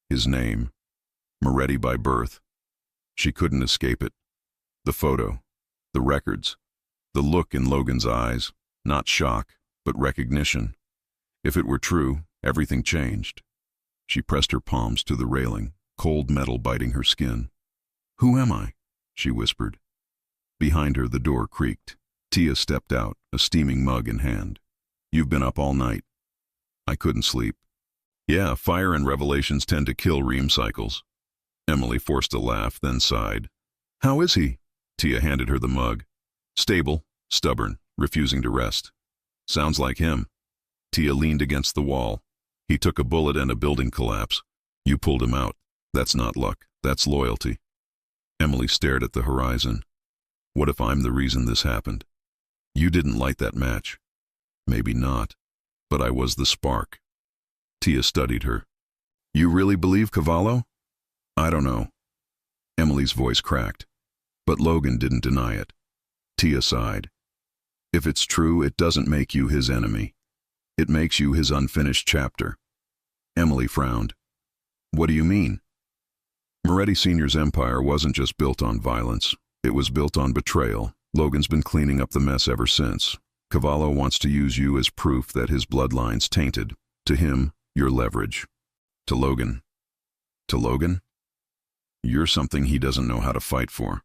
his name, Moretti by birth. She couldn't escape it. The photo, the records, the look in Logan's eyes, not shock, but recognition. If it were true, everything changed. She pressed her palms to the railing, cold metal biting her skin. "Who am I?" she whispered. Behind her, the door creaked. Tia stepped out, a steaming mug in hand. "You've been up all night." "I couldn't sleep." "Yeah, fire and revelations tend to kill Ream cycles." Emily forced a laugh, then sighed. "How is he?" Tia handed her the mug. "Stable, stubborn, refusing to rest." "Sounds like him." Tia leaned against the wall. "He took a bullet and a building collapse. You pulled him out. That's not luck, that's loyalty." Emily stared at the horizon. "What if I'm the reason this happened? You didn't light that match." "Maybe not, but I was the spark." Tia studied her. "You really believe Cavallo?" "I don't know." Emily's voice cracked, but Logan didn't deny it. Tia sighed. "If it's true, it doesn't make you his enemy. It makes you his unfinished chapter." Emily frowned. "What do you mean?" Moretti Sr.'s empire wasn't just built on violence. It was built on betrayal. Logan's been cleaning up the mess ever since. Cavallo wants to use you as proof that his bloodline's tainted. To him, you're leverage. To Logan. To Logan? You're something he doesn't know how to fight for.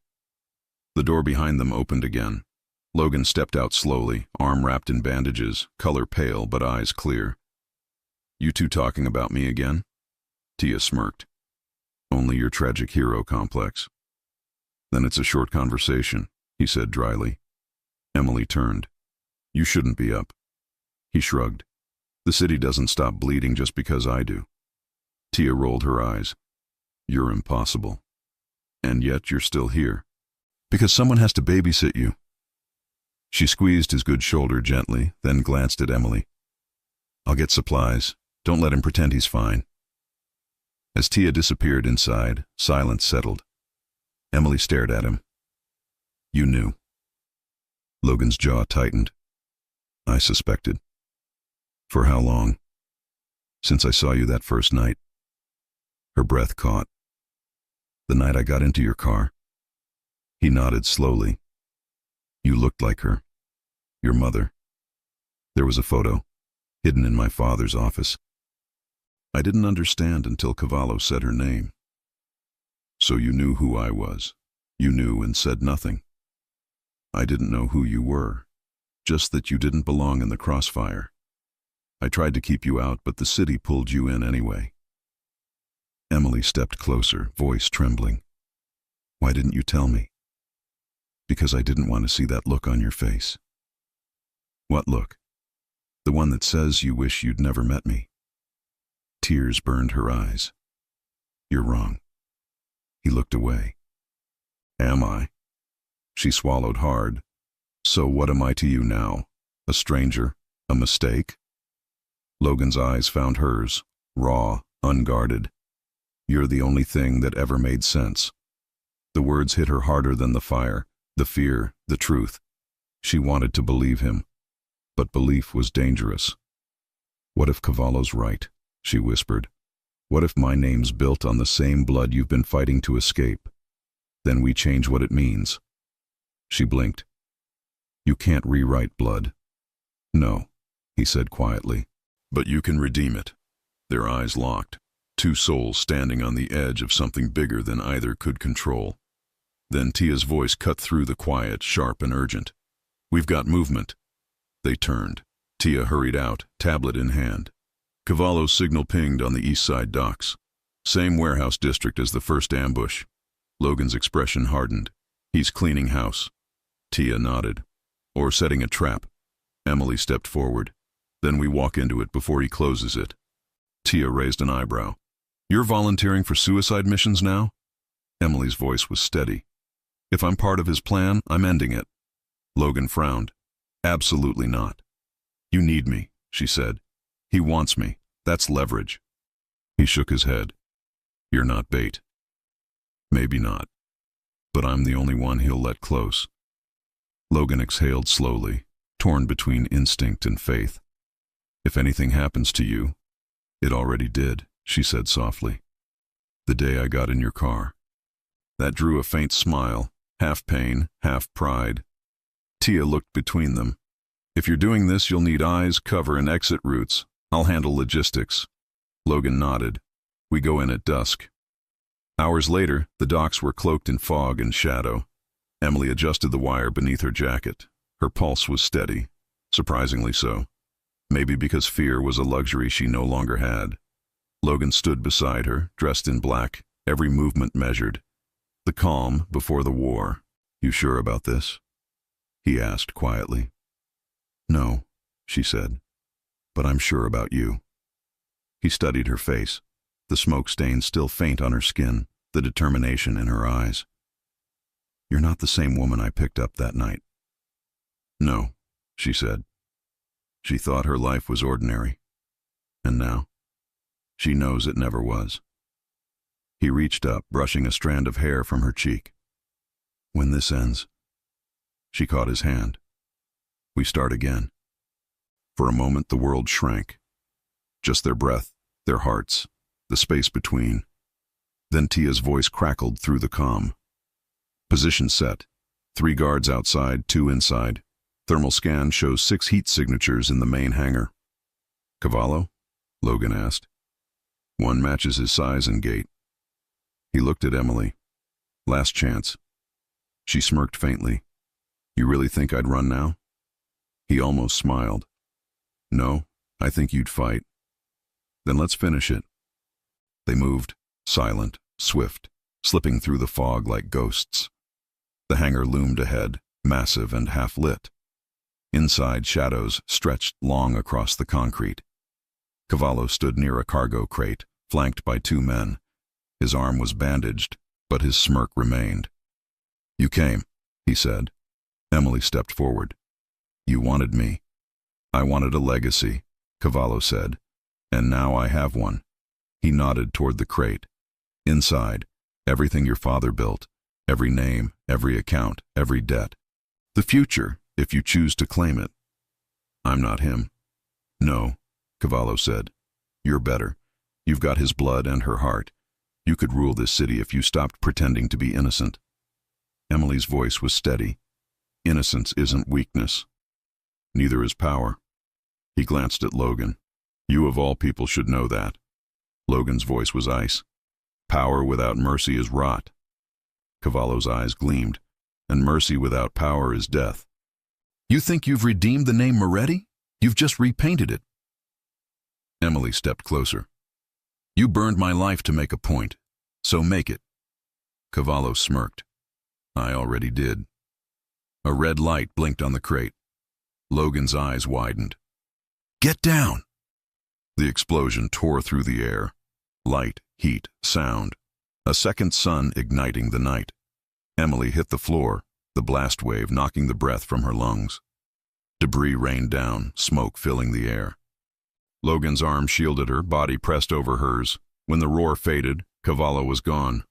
The door behind them opened again. Logan stepped out slowly, arm wrapped in bandages, color pale but eyes clear. "You two talking about me again?" Tia smirked. "Only your tragic hero complex." "Then it's a short conversation," he said dryly. Emily turned. "You shouldn't be up." He shrugged. "The city doesn't stop bleeding just because I do." Tia rolled her eyes. "You're impossible. And yet you're still here. Because someone has to babysit you." She squeezed his good shoulder gently, then glanced at Emily. "I'll get supplies. Don't let him pretend he's fine." As Tia disappeared inside, silence settled. Emily stared at him. "You knew." Logan's jaw tightened. "I suspected." "For how long?" "Since I saw you that first night." Her breath caught. "The night I got into your car." He nodded slowly. "You looked like her. Your mother. There was a photo, hidden in my father's office. I didn't understand until Cavallo said her name." "So you knew who I was. You knew and said nothing." "I didn't know who you were, just that you didn't belong in the crossfire. I tried to keep you out, but the city pulled you in anyway." Emily stepped closer, voice trembling. "Why didn't you tell me?" "Because I didn't want to see that look on your face." "What look?" "The one that says you wish you'd never met me." Tears burned her eyes. "You're wrong." He looked away. "Am I?" She swallowed hard. "So what am I to you now? A stranger? A mistake?" Logan's eyes found hers, raw, unguarded. "You're the only thing that ever made sense." The words hit her harder than the fire, the fear, the truth. She wanted to believe him, but belief was dangerous. "What if Cavallo's right?" she whispered. "What if my name's built on the same blood you've been fighting to escape? Then we change what it means." She blinked. "You can't rewrite blood." "No," he said quietly, "but you can redeem it." Their eyes locked, two souls standing on the edge of something bigger than either could control. Then Tia's voice cut through the quiet, sharp and urgent. "We've got movement." They turned. Tia hurried out, tablet in hand. Cavallo's signal pinged on the east side docks. Same warehouse district as the first ambush. Logan's expression hardened. "He's cleaning house." Tia nodded. "Or setting a trap." Emily stepped forward. "Then we walk into it before he closes it." Tia raised an eyebrow. You're volunteering for suicide missions now? Emily's voice was steady. If I'm part of his plan, I'm ending it. Logan frowned. Absolutely not. You need me, she said. He wants me. That's leverage. He shook his head. You're not bait. Maybe not. But I'm the only one he'll let close. Logan exhaled slowly, torn between instinct and faith. If anything happens to you, it already did, she said softly. The day I got in your car. That drew a faint smile, half pain, half pride. Tia looked between them. If you're doing this, you'll need eyes, cover, and exit routes. I'll handle logistics. Logan nodded. We go in at dusk. Hours later, the docks were cloaked in fog and shadow. Emily adjusted the wire beneath her jacket. Her pulse was steady, surprisingly so. Maybe because fear was a luxury she no longer had. Logan stood beside her, dressed in black, every movement measured. The calm before the war. You sure about this? He asked quietly. No, she said, but I'm sure about you. He studied her face, the smoke stains still faint on her skin, the determination in her eyes. You're not the same woman I picked up that night. No, she said. She thought her life was ordinary. And now? She knows it never was. He reached up, brushing a strand of hair from her cheek. When this ends. She caught his hand. We start again. For a moment the world shrank. Just their breath, their hearts, the space between. Then Tia's voice crackled through the calm. Position set. 3 guards outside, 2 inside. Thermal scan shows 6 heat signatures in the main hangar. Cavallo? Logan asked. One matches his size and gait. He looked at Emily. Last chance. She smirked faintly. You really think I'd run now? He almost smiled. No, I think you'd fight. Then let's finish it. They moved, silent, swift, slipping through the fog like ghosts. The hangar loomed ahead, massive and half-lit. Inside, shadows stretched long across the concrete. Cavallo stood near a cargo crate, flanked by 2 men. His arm was bandaged, but his smirk remained. You came, he said. Emily stepped forward. You wanted me. I wanted a legacy, Cavallo said. And now I have one. He nodded toward the crate. Inside, everything your father built, every name, every account, every debt. The future, if you choose to claim it. I'm not him. No, Cavallo said. You're better. You've got his blood and her heart. You could rule this city if you stopped pretending to be innocent. Emily's voice was steady. Innocence isn't weakness. Neither is power. He glanced at Logan. You of all people should know that. Logan's voice was ice. Power without mercy is rot. Cavallo's eyes gleamed. And mercy without power is death. You think you've redeemed the name Moretti? You've just repainted it. Emily stepped closer. You burned my life to make a point, so make it. Cavallo smirked. I already did. A red light blinked on the crate. Logan's eyes widened. Get down! The explosion tore through the air. Light, heat, sound. A second sun igniting the night. Emily hit the floor, the blast wave knocking the breath from her lungs. Debris rained down, smoke filling the air. Logan's arm shielded her, body pressed over hers. When the roar faded, Cavallo was gone.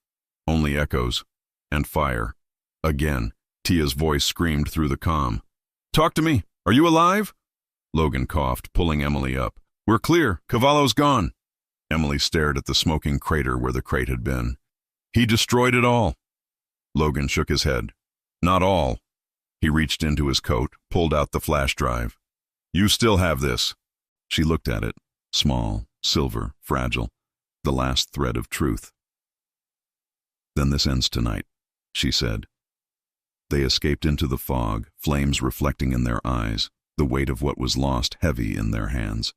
Only echoes. And fire. Again, Tia's voice screamed through the comm. Talk to me! Are you alive? Logan coughed, pulling Emily up. We're clear. Cavallo's gone. Emily stared at the smoking crater where the crate had been. He destroyed it all. Logan shook his head. Not all. He reached into his coat, pulled out the flash drive. You still have this. She looked at it, small, silver, fragile, the last thread of truth. Then this ends tonight, she said. They escaped into the fog, flames reflecting in their eyes, the weight of what was lost heavy in their hands.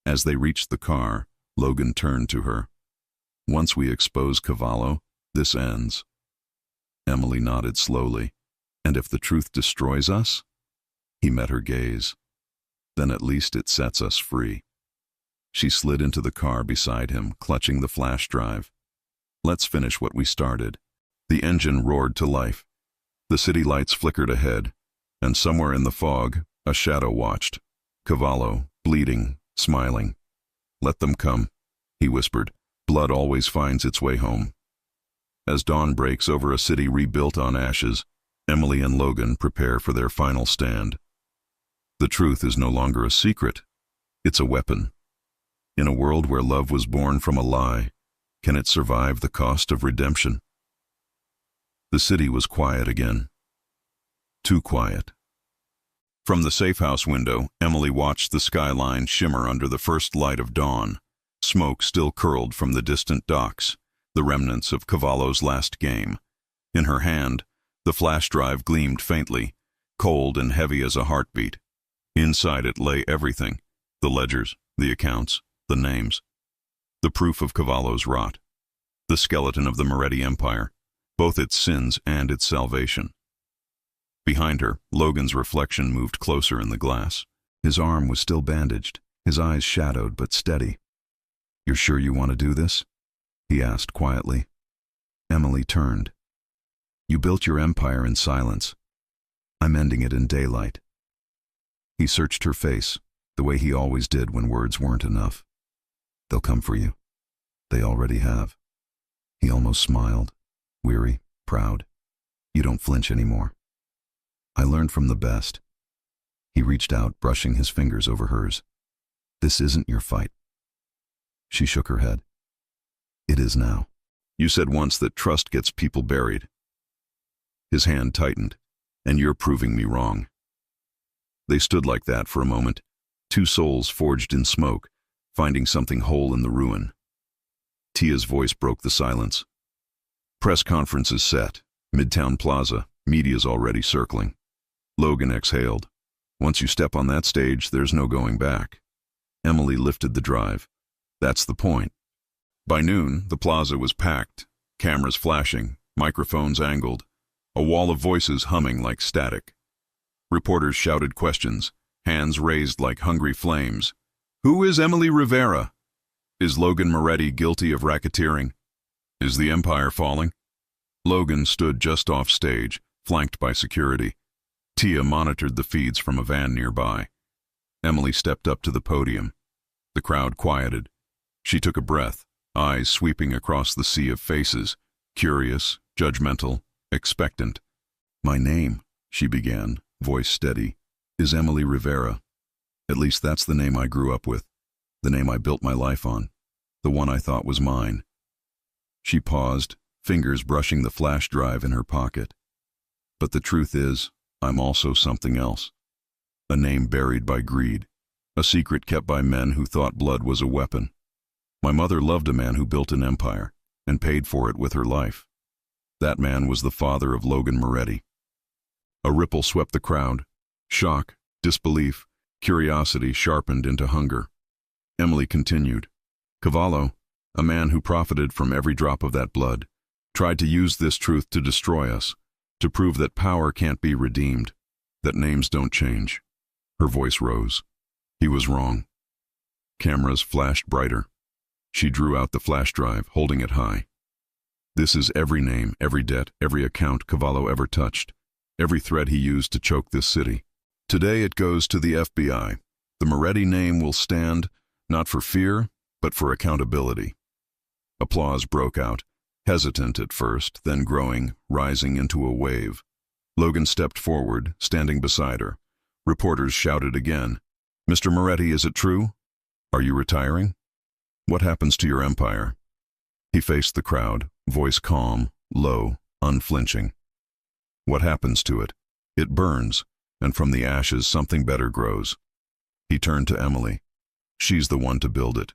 As they reached the car, Logan turned to her. Once we expose Cavallo, this ends. Emily nodded slowly. And if the truth destroys us? He met her gaze. Then at least it sets us free. She slid into the car beside him, clutching the flash drive. Let's finish what we started. The engine roared to life. The city lights flickered ahead, and somewhere in the fog, a shadow watched. Cavallo, bleeding, smiling. Let them come, he whispered. Blood always finds its way home. As dawn breaks over a city rebuilt on ashes, Emily and Logan prepare for their final stand. The truth is no longer a secret. It's a weapon. In a world where love was born from a lie, can it survive the cost of redemption? The city was quiet again. Too quiet. From the safe house window, Emily watched the skyline shimmer under the first light of dawn. Smoke still curled from the distant docks, the remnants of Cavallo's last game. In her hand, the flash drive gleamed faintly, cold and heavy as a heartbeat. Inside it lay everything: the ledgers, the accounts, the names. The proof of Cavallo's rot. The skeleton of the Moretti Empire, both its sins and its salvation. Behind her, Logan's reflection moved closer in the glass. His arm was still bandaged, his eyes shadowed but steady. "You're sure you want to do this?" he asked quietly. Emily turned. "You built your empire in silence. I'm ending it in daylight." He searched her face, the way he always did when words weren't enough. "They'll come for you. They already have." He almost smiled, weary, proud. "You don't flinch anymore. I learned from the best." He reached out, brushing his fingers over hers. "This isn't your fight." She shook her head. "It is now. You said once that trust gets people buried." His hand tightened. "And you're proving me wrong." They stood like that for a moment, two souls forged in smoke, finding something whole in the ruin. Tia's voice broke the silence. "Press conference is set. Midtown Plaza. Media's already circling." Logan exhaled. "Once you step on that stage, there's no going back." Emily lifted the drive. "That's the point." By noon, the plaza was packed, cameras flashing, microphones angled, a wall of voices humming like static. Reporters shouted questions, hands raised like hungry flames. Who is Emily Rivera? Is Logan Moretti guilty of racketeering? Is the empire falling? Logan stood just off stage, flanked by security. Tia monitored the feeds from a van nearby. Emily stepped up to the podium. The crowd quieted. She took a breath, eyes sweeping across the sea of faces, curious, judgmental, expectant. "My name," she began, voice steady, "is Emily Rivera. At least that's the name I grew up with, the name I built my life on, the one I thought was mine." She paused, fingers brushing the flash drive in her pocket. "But the truth is, I'm also something else. A name buried by greed, a secret kept by men who thought blood was a weapon. My mother loved a man who built an empire, and paid for it with her life. That man was the father of Logan Moretti." A ripple swept the crowd. Shock, disbelief, curiosity sharpened into hunger. Emily continued. "Cavallo, a man who profited from every drop of that blood, tried to use this truth to destroy us, to prove that power can't be redeemed, that names don't change." Her voice rose. He was wrong. Cameras flashed brighter. She drew out the flash drive, holding it high. "This is every name, every debt, every account Cavallo ever touched, every thread he used to choke this city. Today it goes to the FBI. The Moretti name will stand, not for fear, but for accountability." Applause broke out, hesitant at first, then growing, rising into a wave. Logan stepped forward, standing beside her. Reporters shouted again. "Mr. Moretti, is it true? Are you retiring? What happens to your empire?" He faced the crowd, voice calm, low, unflinching. "What happens to it? It burns, and from the ashes something better grows." He turned to Emily. "She's the one to build it."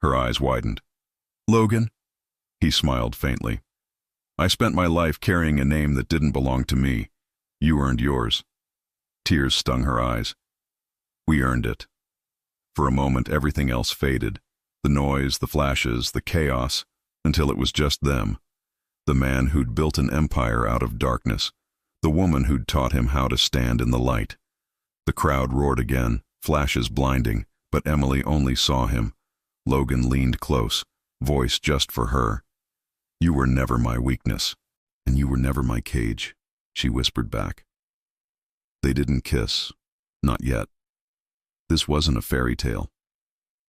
Her eyes widened. "Logan?" He smiled faintly. "I spent my life carrying a name that didn't belong to me. You earned yours." Tears stung her eyes. "We earned it." For a moment everything else faded. The noise, the flashes, the chaos, until it was just them. The man who'd built an empire out of darkness. The woman who'd taught him how to stand in the light. The crowd roared again, flashes blinding, but Emily only saw him, Logan leaned close, voice just for her. "You were never my weakness, and you were never my cage," she whispered back. They didn't kiss. Not yet. This wasn't a fairy tale.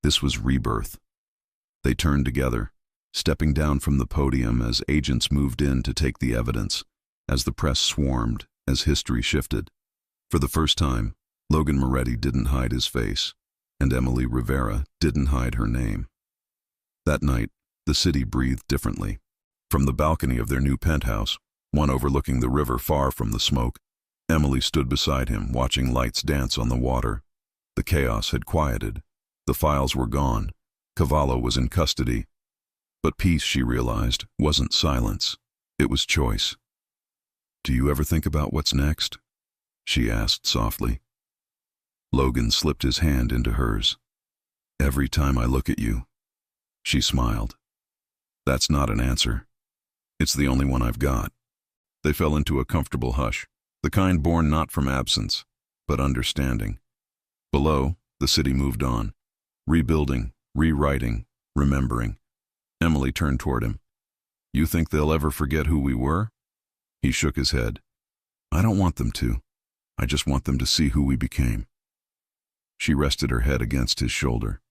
This was rebirth. They turned together, stepping down from the podium as agents moved in to take the evidence, as the press swarmed, as history shifted. For the first time, Logan Moretti didn't hide his face, and Emily Rivera didn't hide her name. That night, the city breathed differently. From the balcony of their new penthouse, one overlooking the river far from the smoke, Emily stood beside him, watching lights dance on the water. The chaos had quieted. The files were gone. Cavallo was in custody. But peace, she realized, wasn't silence. It was choice. "Do you ever think about what's next?" she asked softly. Logan slipped his hand into hers. "Every time I look at you." She smiled. "That's not an answer. It's the only one I've got." They fell into a comfortable hush, the kind born not from absence, but understanding. Below, the city moved on, rebuilding, rewriting, remembering. Emily turned toward him. "You think they'll ever forget who we were?" He shook his head. "I don't want them to. I just want them to see who we became." She rested her head against his shoulder.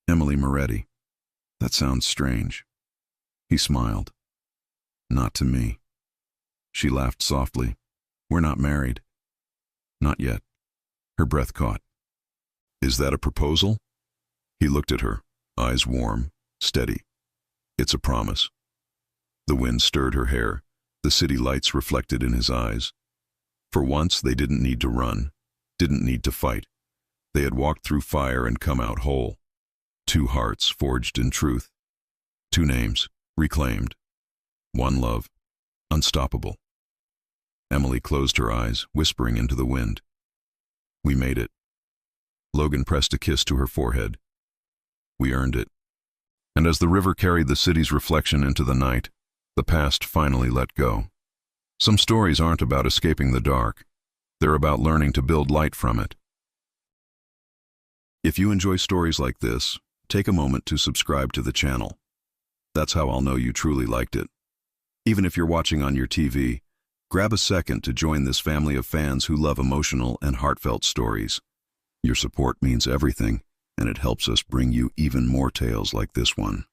"Emily Moretti. That sounds strange." He smiled. "Not to me." She laughed softly. "We're not married." "Not yet." Her breath caught. "Is that a proposal?" He looked at her, eyes warm, steady. "It's a promise." The wind stirred her hair, the city lights reflected in his eyes. For once, they didn't need to run, didn't need to fight. They had walked through fire and come out whole. Two hearts forged in truth. Two names, reclaimed. One love, unstoppable. Emily closed her eyes, whispering into the wind. "We made it." Logan pressed a kiss to her forehead. "We earned it." And as the river carried the city's reflection into the night, the past finally let go. Some stories aren't about escaping the dark. They're about learning to build light from it. If you enjoy stories like this, take a moment to subscribe to the channel. That's how I'll know you truly liked it. Even if you're watching on your TV, grab a second to join this family of fans who love emotional and heartfelt stories. Your support means everything, and it helps us bring you even more tales like this one.